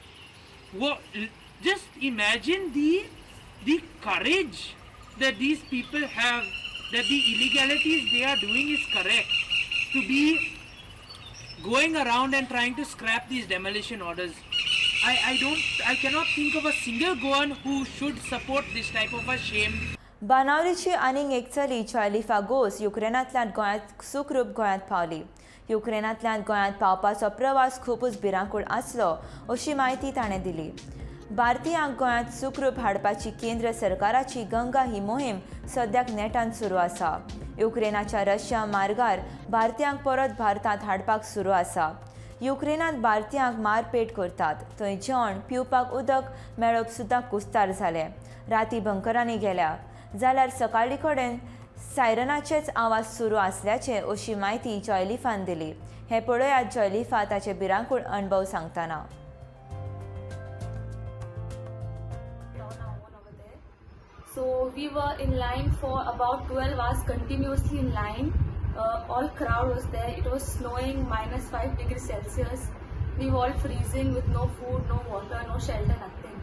Just imagine the courage that these people have, that the illegalities they are doing is correct, to be going around and trying to scrap these demolition orders. I cannot think of a single Goan who should support this type of a shame. बाणावलीची आनीक एक चली चायलिफा घोस युक्रेनांतल्यान गोंयांत सुखरूप गोंयांत पावली. युक्रेनांतल्यान गोंयांत पावपाचो प्रवास खूबच भिरांकूळ आसलो अशी माहिती ताणें दिली. भारतीयांक गोंयांत सुखरूप हाडपाची केंद्र सरकाराची गंगा ही मोहीम सद्याक नेटान सुरू आसा. युक्रेनाच्या रशिया मार्गार भारतीयांक परत भारतांत हाडपाक सुरू आसा. युक्रेनांत भारतीयांक मारपेट करतात. थंय जेवण पिवपाक उदक मेळप सुद्दां कुस्तार जालें. राती बंकरांनी गेल्या जाल्यार सकाळी कडेन सायरनाचेच आवाज सुरू आसल्याचे अशी माहिती जॉयलिफान दिली. हे पळयात जॉयलिफा ताचे भिरांकूळ अणभव सांगतना. So we were in line for about 12 hours continuously in line. All crowd was there. It was snowing, -5 degrees Celsius. We were all freezing with no food, no water, no shelter, nothing.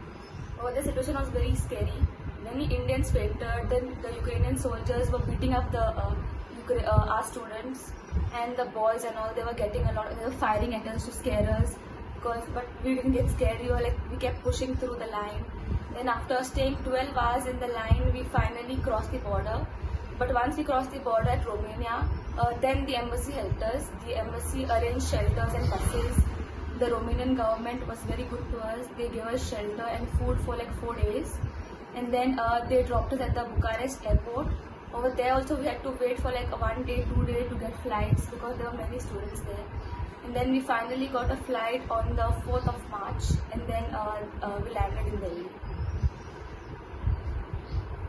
The situation was very scary. Many Indians fainted. Then the Ukrainian soldiers were beating up our students and the boys and all. They were firing at us to scare us. But we didn't get scared. We kept pushing through the line. Then after staying 12 hours in the line, we finally crossed the border. But once we crossed the border at Romania, then the embassy helped us. The embassy arranged shelters and buses. The Romanian government was very good to us. They gave us shelter and food for like 4 days. And then they dropped us at the Bucharest airport. Over there also we had to wait for like 1 day, 2 days to get flights because there were many students there. And then we finally got a flight on the 4th of March and then we landed in Delhi.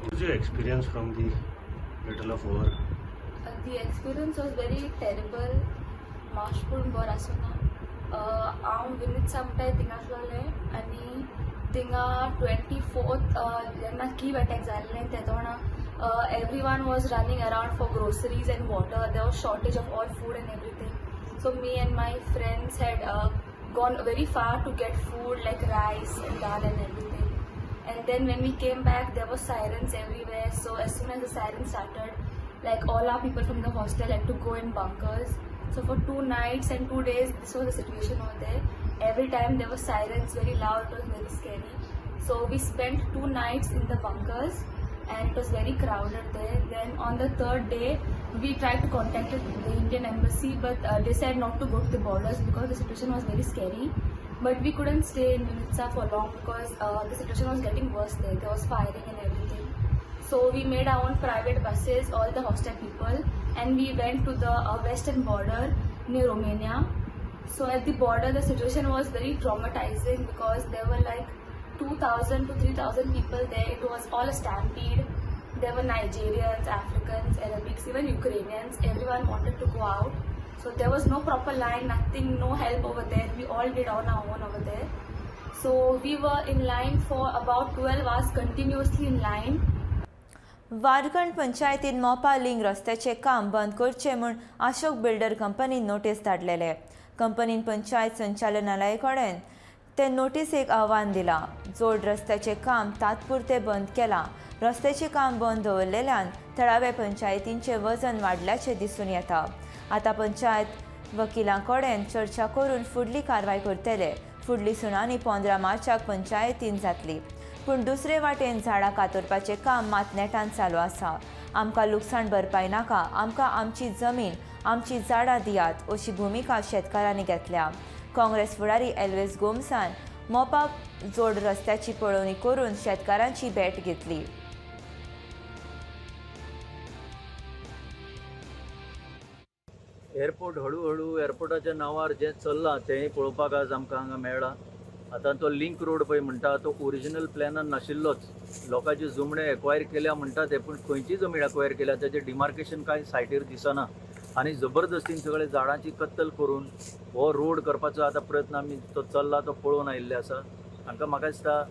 What was your experience from the Battle of War? The experience was very terrible. March पूर्ण बर आसना. हांव विनीत म्हणटाय थिंगा आसलोलें आनी थिंगा 24th जेन्ना कीव attack जाल्लें तेदोणा everyone was running around for groceries and water. There was shortage of all food and everything. So me and my friends had gone very far to get food like rice and dal and everything. And then when we came back, there were sirens everywhere. So as soon as the sirens started, like all our people from the hostel had to go in bunkers. So for 2 nights and 2 days, this was the situation over there. Every time there were sirens, very loud. It was very scary. So we spent 2 nights in the bunkers, and it was very crowded there. Then on the 3rd day, we tried to contact the Indian embassy, but they said not to go to the borders because the situation was very scary. But we couldn't stay in Vinitsa for long because the situation was getting worse there. There was firing and everything. So we made our own private buses, all the hostel people, and we went to the western border near Romania. So at the border, the situation was very traumatizing because there were like 2,000 to 3,000 people there. It was all a stampede. There were Nigerians, Africans, Arabics, even Ukrainians. Everyone wanted to go out. So there was no proper line, nothing, no help over there. We all did on our own over there. So we were in line for about 12 hours continuously in line. वारगंड पंचायतीन मोपा link रस्त्याचे काम बंद करचे म्हूण Ashok builder कंपनीन notice धाडलेले. कंपनीन पंचायत संचालनालया कडेन ते नोटीसेक आव्हान दिलां. जोड रस्त्याचे काम तात्पुरते बंद केलां. रस्त्याचे काम बंद दवरलेल्यान थळाव्या पंचायतींचे वजन वाडल्याचे दिसून येता. आतां पंचायत वकिलां कडेन चर्चा करून फुडली कारवाय करतले. फुडली सुनावणी 15 मार्चाक पंचायतीन जातली. पूण दुसरे वाटेन झाडां कातरपाचें काम मात नेटान चालू आसा. आमकां लुकसाण भरपाय नाका, आमकां आमची जमीन, आमची झाडां दियात अशी भुमिका शेतकारांनी घेतल्या. काँग्रेस फुडारी एल्वेस गोमसान मोपा जोड रस्त्याची पळोवणी करून शेतकारांची भेट घेतली. एअरपोर्ट हळू एअरपोर्टाच्या नांवार जें चल्लां तेंय पळोवपाक आज आमकां हांगा मेळ्ळा. आतां तो लिंक रोड पळय म्हणटा तो ओरिजिनल प्लॅनान नाशिल्लोच. लोकांचे जमणे एक्वायर केल्या म्हणटा ते, पूण खंयची जमीन एक्वायर केल्या तेजें डिमार्केशन कांय सायटीर दिसना. आनी जबरदस्तीन सगळे झाडांची कत्तल करून हो रोड करपाचो आतां प्रयत्न आमी तो चल्ला तो पळोवन आयिल्ले आसा. म्हाका दिसता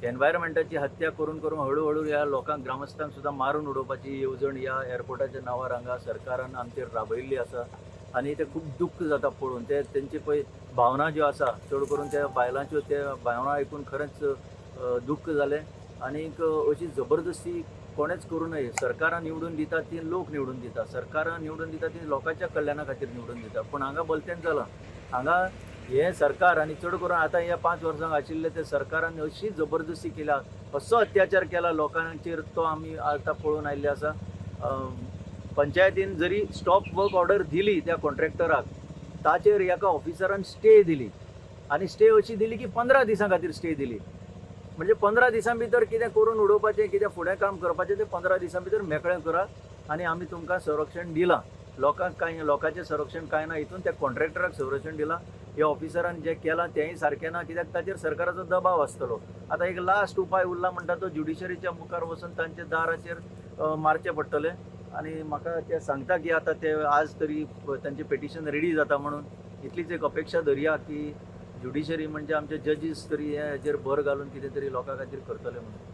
एनवायरमेंटाची हत्या करून हळू ह्या लोकांक ग्रामस्थांक सुद्दां मारून उडोवपाची येवजण ह्या एअरपोर्टाच्या नांवार हांगा सरकारान आमचेर राबयिल्ली आसा. आनी ते खूब दुख्ख जाता पळोवन. ते तेंची पळय भावना ज्यो आसा चड करून त्या बायलांच्यो त्या भावना आयकून खरेंच दुख्ख जालें. आनीक अशी जबरदस्ती कोणेच करूं नये. सरकारां निवडून दिता ती लोक निवडून दिता, सरकारां निवडून दिता ती लोकांच्या कल्याणा खातीर निवडून दिता. पूण हांगा बोलतेन जालां हांगा हे सरकार आनी चड करून आतां ह्या 5 वर्सांक आशिल्ले ते सरकारान अशी जबरदस्ती केल्या, असो अत्याचार केला लोकांचेर तो आमी आतां पळोवन आयिल्ले आसा. पंचायतीन जरी स्टॉप वर्क ऑर्डर दिली त्या कॉन्ट्रॅक्टराक, ताचेर एका ऑफिसरान स्टे दिली. आनी स्टे अशी दिली की 15 दिसां खातीर स्टे दिली. म्हणजे 15 दिसां भितर कितें करून उडोवपाचें, कितें फुडें काम करपाचें ते 15 दिसां भितर मेकळें करा आनी आमी तुमकां संरक्षण दिलां. लोकांचें संरक्षण कांय ना, हितून त्या कॉन्ट्रॅक्टराक संरक्षण दिलां. ह्या ऑफिसरान जें केलां तेंय सारकें ना, कित्याक ताचेर सरकाराचो दबाव आसतलो. आतां एक लास्ट उपाय उरला म्हणटा तो ज्युडिशरीच्या मुखार वचून तांच्या दाराचेर मारचें पडटलें. आनी म्हाका ते सांगता की आतां ते आज तरी तांचें पेटिशन रेडी जाता म्हणून. इतलीच एक अपेक्षा धरया की ज्युडिशरी म्हणजे आमचे जजीस तरी हेजेर भर घालून कितें तरी लोकां खातीर करतले म्हणून.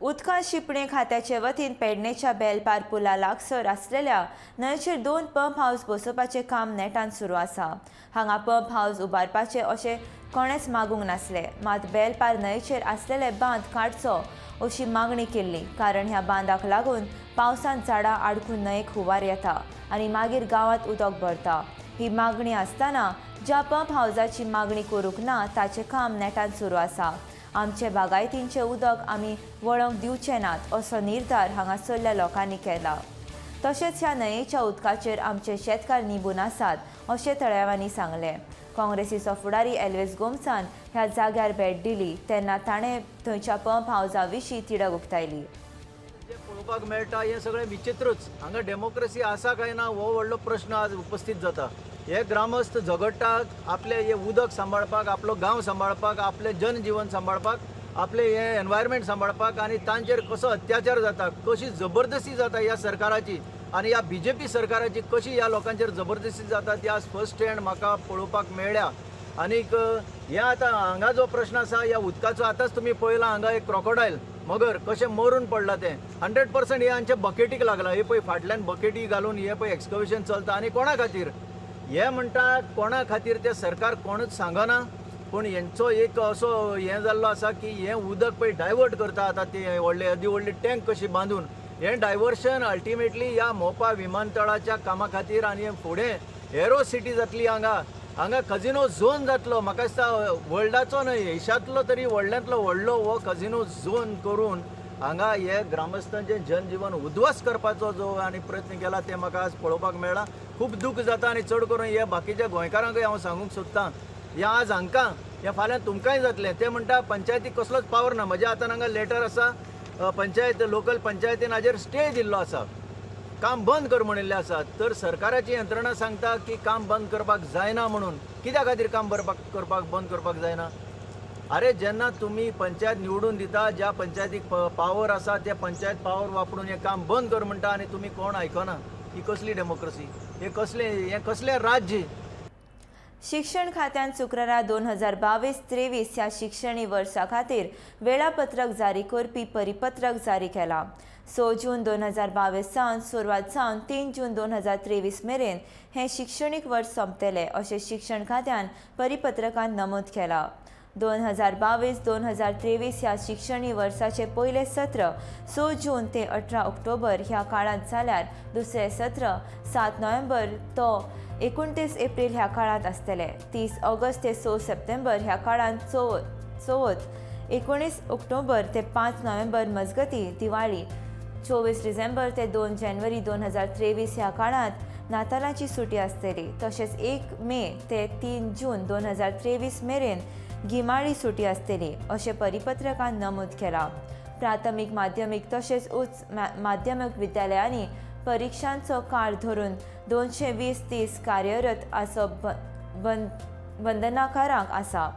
उदका शिंपणे खात्याचे वतीन पेडणेच्या बेलपार पुला लागसर आसलेल्या न्हंयचेर 2 पंप हाऊस बसोवपाचें काम नेटान सुरू आसा. हांगा पंप हाऊस उबारपाचे अशें कोणेच मागूंक नासले. मात बेलपार न्हंयचेर आसलेले बांद काडचो अशी मागणी केल्ली. कारण ह्या बांदाक लागून पावसांत झाडां आडकून न्हंयेक हुंवार येता आनी मागीर गांवांत उदक भरता. ही मागणी आसतना ज्या पंप हाऊसाची मागणी करूंक ना ताचें काम नेटान सुरू आसा. आमचे बागायतींचें उदक आमी वळोवंक दिवचे नात असो निर्धार हांगासरल्या लोकांनी केला. तशेंच ह्या न्हंयेच्या उदकाचेर आमचे शेतकार निबून आसात अशें तळेवांनी सांगलें. काँग्रेसीचो फुडारी एल्वेस गोमसान ह्या जाग्यार भेट दिली तेन्ना ताणें थंयच्या पंप हाऊसा विशीं तिडक उक्तायली. जे पळोवपाक मेळटा हें सगळें विचित्रच. हांगा डेमोक्रेसी आसा काय ना हो व्हडलो प्रश्न आज उपस्थित जाता. हे ग्रामस्थ झगडटात आपले हे उदक सांबाळपाक, आपलो गांव सांबाळपाक, आपले जनजीवन सांबाळपाक, आपले हे एनवायरमेंट सांबाळपाक, आनी तांचेर कसो अत्याचार जाता, कशी जबरदस्ती जाता ह्या सरकाराची आनी ह्या BJP सरकाराची कशी ह्या लोकांचेर जबरदस्ती जाता ती आज फर्स्ट हँड म्हाका पळोवपाक मेळ्ळ्या. आनीक हे आतां हांगा जो प्रश्न आसा ह्या उदकाचो आतांच तुमी पळयलां हांगा एक क्रोकोडायल मगर कशें मरून पडला तें 100% हे हांचे बकेटीक लागला. हे पळय फाटल्यान बकेटी घालून हे पळय एक्सकवेशन चलता आनी कोणा खातीर हे म्हणटा कोणा खातीर ते सरकार कोणूच सांगना. पूण हेंचो एक असो हें जाल्लो आसा की हें उदक पळय डायवर्ट करता आतां ते व्हडले अदी व्हडली टँक कशी बांदून हें डायवर्शन अल्टिमेटली ह्या मोपा विमानतळाच्या कामा खातीर आनी फुडें एरो सिटी जातली. हांगा कजिनो झोन जातलो. म्हाका दिसता वर्ल्डाचो न्हय एशियांतलो तरी व्हडल्यांतलो व्हडलो हो कजिनो झोन करून हांगा हे ग्रामस्थांचें जनजीवन उद्ध्वस्त करपाचो जो आनी प्रयत्न केला ते म्हाका आज पळोवपाक मेळ्ळा. खूब दूख जाता आनी चड करून हे बाकीच्या गोंयकारांकूय हांव सांगूंक सोदतां हें आज हांकां हें फाल्यां तुमकांय जातलें. ते म्हणटा पंचायतीक कसलोच पावर ना. म्हज्या हातान हांगा लेटर आसा पंचायत लोकल पंचायतीन हाजेर स्टे दिल्लो आसा, काम बंद कर म्हणिल्लें आसा. तर सरकाराची यंत्रणा सांगता की काम बंद करपाक जायना म्हणून. कित्या खातीर काम बंद करपाक जायना? अरे जेन्ना तुम्ही पंचायत निवडून दिता, ज्या पंचायतीक पावर आसा त्या पंचायत पावर वापरून हें काम बंद कर म्हणटा आनी तुमी कोण आयकना. ही कसली डेमोक्रेसी? हे कसलें राज्य? शिक्षण खात्यान शुक्रारा 2022-23 ह्या शिक्षणी वर्सा खातीर वेळापत्रक जारी करपी परिपत्रक जारी केला. 6 जून 2022 सावन सुरवात जावन 3 जून 2023 मेरेन हें शिक्षणीक वर्स सोंपतलें अशें शिक्षण खात्यान परिपत्रकांत नमूद केलां. 2022-2023 ह्या शिक्षणी वर्साचे पहिले सत्र 6 जून ते 18 ऑक्टोबर ह्या काळात जाल्यार दुसरे सत्र 7 नोव्हेंबर तो 29 एप्रिल ह्या काळात आसतले. 30 ऑगस्ट ते 6 सप्टेंबर ह्या काळात चवथ, 19 ऑक्टोबर ते 5 नोव्हेंबर मजगती दिवाळी, 24 डिसेंबर ते 2 जानेवारी 2023 ह्या काळात नातालाची सुटी आसतली. तशेंच 1 मे ते 3 जून 2023 मेरेन गिमाळी सुटी आसतली अशें परिपत्रकान नमूद केला. प्राथमीक, माध्यमीक तशेंच उच्च माध्यमीक विद्यालयांनी परीक्षांचो काळ धरून 220 कार्यरत आसप बंधनकारक आसा.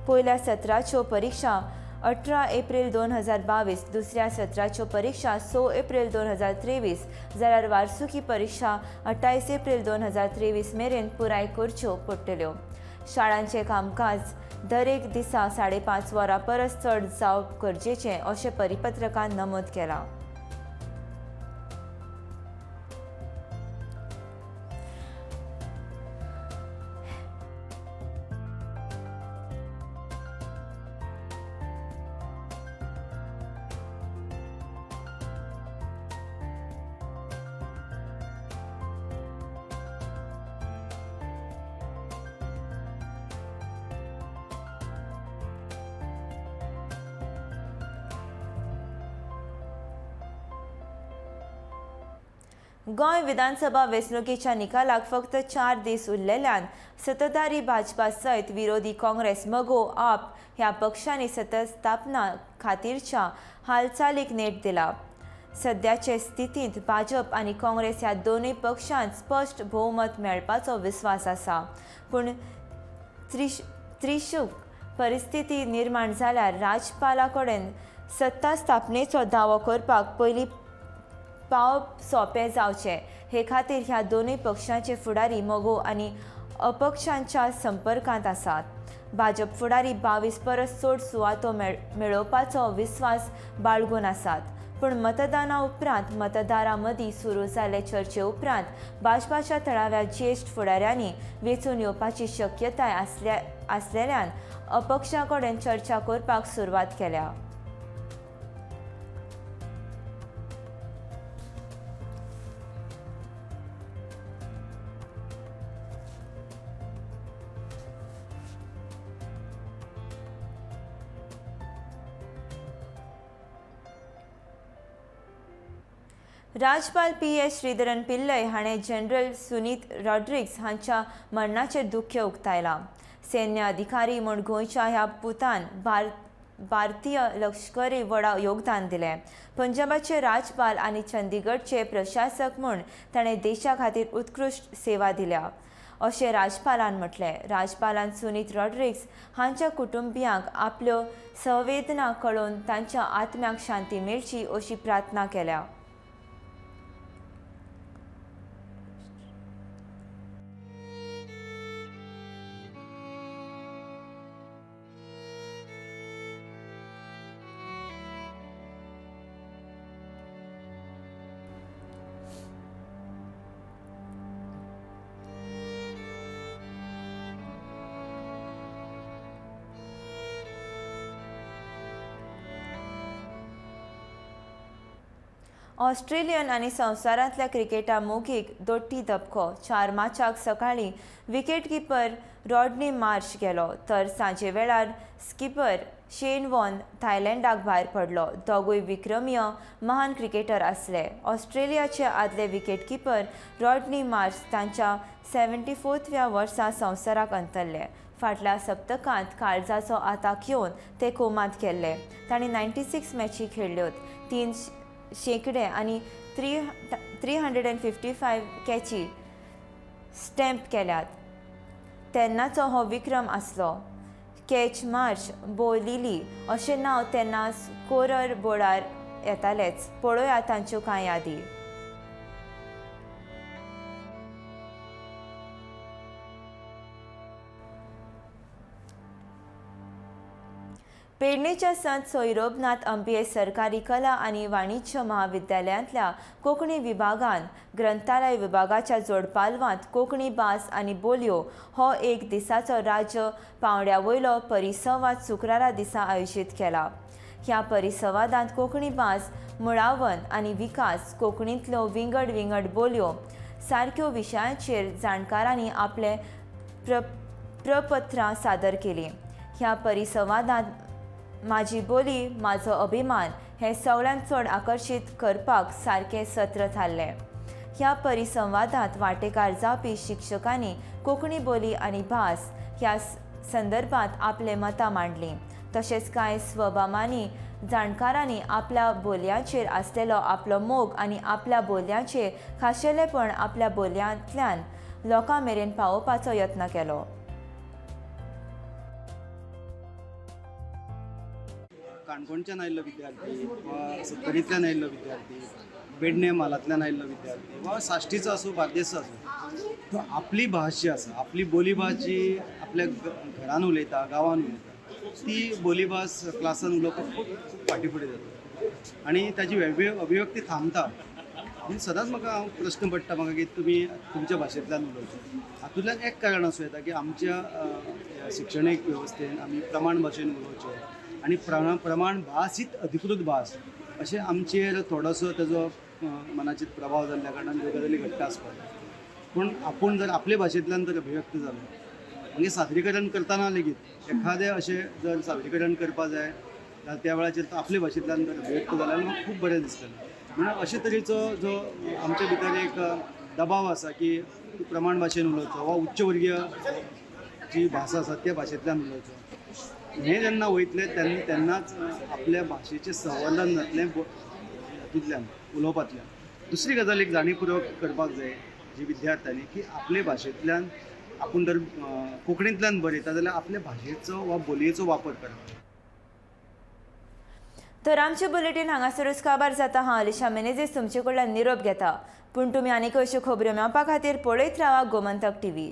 पयल्या सत्राच्यो परीक्षा 18 एप्रिल 2022, दुसऱ्या सत्राच्यो परीक्षा 6 एप्रिल 2023 जाल्यार वार्सुकी परीक्षा 28 एप्रिल 2023 मेरेन पुराय करच्यो पडटल्यो. शाळांचें कामकाज दरेक दिसा 5.5 वरां परस चड जावप गरजेचें अशें परिपत्रकान नमूद केलां. गोंय विधानसभा वेंचणुकेच्या निकालाक फक्त 4 दीस उरलेल्यान सत्ताधारी भाजपा सयत विरोधी काँग्रेस मगो आप ह्या पक्षांनी सत्तास्थापना खातीरच्या हालचालीक नेट दिला. सद्याचे स्थितींत भाजप आनी काँग्रेस ह्या दोनूय पक्षांत स्पश्ट भोवमत मेळपाचो विस्वास आसा. पूण त्रिशूक परिस्थिती निर्माण जाल्यार राज्यपाला कडेन सत्ता स्थापनेचो दावो करपाक पयलीं पावप सोंपें जावचें हे खातीर ह्या दोनूय पक्षांचे फुडारी मोगो आनी अपक्षांच्या संपर्कांत आसात. भाजप फुडारी 22 परस चड सुवातो मेळोवपाचो विस्वास बाळगून आसात. पूण मतदाना उपरांत मतदारां मदीं सुरू जाल्ले चर्चे उपरांत भाजपाच्या थळाव्या ज्येश्ठ फुडाऱ्यांनी वेंचून येवपाची शक्यताय आसलेल्यान अपक्षां कडेन चर्चा करपाक सुरवात केल्या. राज्यपाल P.S. श्रीधरन पिल्लय हाणें जनरल सुनीत रॉड्रिग्स हांच्या मरणाचेर दुख्ख उक्तायलां. सैन्य अधिकारी म्हूण गोंयच्या ह्या पुतान भारतीय लश्करी व्हडा योगदान दिलें. पंजाबाचे राज्यपाल आनी चंदीगडचे प्रशासक म्हूण ताणें देशा खातीर उत्कृश्ट सेवा दिल्या अशें राज्यपालान म्हटलें. राज्यपालान सुनीत रॉड्रिग्स हांच्या कुटुंबियांक आपल्यो संवेदना कळोवन तांच्या आत्म्याक शांती मेळची अशी प्रार्थना केल्या. ऑस्ट्रेलियन आनी संवसारांतल्या क्रिकेटा मोगीक दोट्टी धपको. 4 मार्चाक सकाळीं विकेट कीपर रॉडनी मार्श गेलो तर सांजे वेळार स्किपर शेन वॉर्न थायलंडाक भायर पडलो. दोगूय विक्रमीय महान क्रिकेटर आसले. ऑस्ट्रेलियाचे आदले विकेट कीपर रॉडनी मार्श तांच्या 74व्या वर्सा संवसाराक अंतरले. फाटल्या सप्तकांत काळजाचो आताक येवन ते कोमात गेल्ले. तांणी 96 मॅची खेळ्ळ्योत, 300 आनी 355 कॅची स्टॅम्प केल्यात. तेन्नाचो हो विक्रम आसलो. कॅच मार्श बोलिली अशें नांव तेन्ना स्कोरर बोर्डार येतालेच. पळोवया तांच्यो कांय यादी. पेडणेच्या संत सोयरोबनाथ अंबीएस सरकारी कला आणि वाणिज्य महाविद्यालयांतल्या कोंकणी विभागान ग्रंथालय विभागाच्या जोडपालवांत कोंकणी भास आनी बोलयो हो एक दिसाचो राज्य पावंड्या वयलो परिसंवाद शुक्रारा दिसा आयोजीत केला. ह्या परिसंवादांत कोंकणी भास मुळावन आनी विकास, कोंकणींतल्यो विंगड विंगड बोलयो सारक्यो विशयांचेर जाणकारांनी आपले प्रपत्रां सादर केलीं. ह्या परिसंवादांत माझी बोली माझो अभिमान हे सगळ्यांत चड आकर्शीत करपाक सारकें सत्र थारलें. ह्या परिसंवादांत वांटेकार जावपी शिक्षकांनी कोंकणी बोली आनी भास ह्या संदर्भांत आपले मतां मांडलीं. तशेंच कांय स्वभामानी जाणकारांनी आपल्या बोलयांचेर आसलेलो आपलो मोग आनी आपल्या बोलयांचें खाशेलेपण आपल्या बोलयांतल्यान लोकां मेरेन पावोवपाचो यत्न केलो. काणकोणच्यान आयिल्लो विद्यार्थी वा सत्तरींतल्यान आयिल्लो विद्यार्थी, पेडणे म्हालांतल्यान आयिल्लो विद्यार्थी वा साश्टीचो आसूं बार्देसचो आसूं, तो आपली भास जी आसा, आपली बोलीभास जी आपल्या घरान उलयता, गांवान उलयता, ती बोलीभास क्लासान उलोवपाक खूब फाटीं फुडें जाता आनी ताची अभिव्यक्ती थांबता. म्हणजे सदांच म्हाका प्रश्न पडटा म्हाका की तुमी तुमच्या भाशेंतल्यान उलोवचें. हातूंतल्यान एक कारण आसूं येता की आमच्या शिक्षणीक वेवस्थेन आमी प्रमाण भाशेन उलोवचें आनी प्रमाण भास हीच अधिकृत भास अशें आमचेर थोडोसो तेजो मनाचेर प्रभाव जाल्ल्या कारणान ह्यो गजाली घडटा आसपाक. पूण आपूण जर आपले भाशेंतल्यान तर अभिव्यक्त जालो म्हणजे सादरीकरण करतना लेगीत एखादें अशें जर सादरीकरण करपा जाय जाल्यार त्या वेळाचेर तो आपले भाशेंतल्यान जर अभिव्यक्त जाल्यार म्हाका खूब बरें दिसतलें. म्हणून अशे तरेचो जो आमचे भितर एक दबाव आसा की प्रमाण भाशेन उलोवचो वा उच्च वर्गीय जी भास आसा त्या भाशेंतल्यान उलोवचो, हें जेन्ना वयतलें तेन्नाच आपल्या भाशेचें संवर्धन जातलें हातूंतल्यान उलोवपांतल्यान. दुसरी गजाल एक जाणीवपूर्वक करपाक जाय जी विद्यार्थ्यांनी की आपले भाशेंतल्यान आपूण जर कोंकणींतल्यान बरयता जाल्यार आपल्या भाशेचो वा बोलयेचो वापर करप. तर आमचें बुलेटीन हांगासरूच काबार जाता. हांव अलिशा मेनेझीस तुमचे कडल्यान निरोप घेता. पूण तुमी आनीक अश्यो खबरो मेळोवपा खातीर पळयत रावा गोमंतक टीव्ही.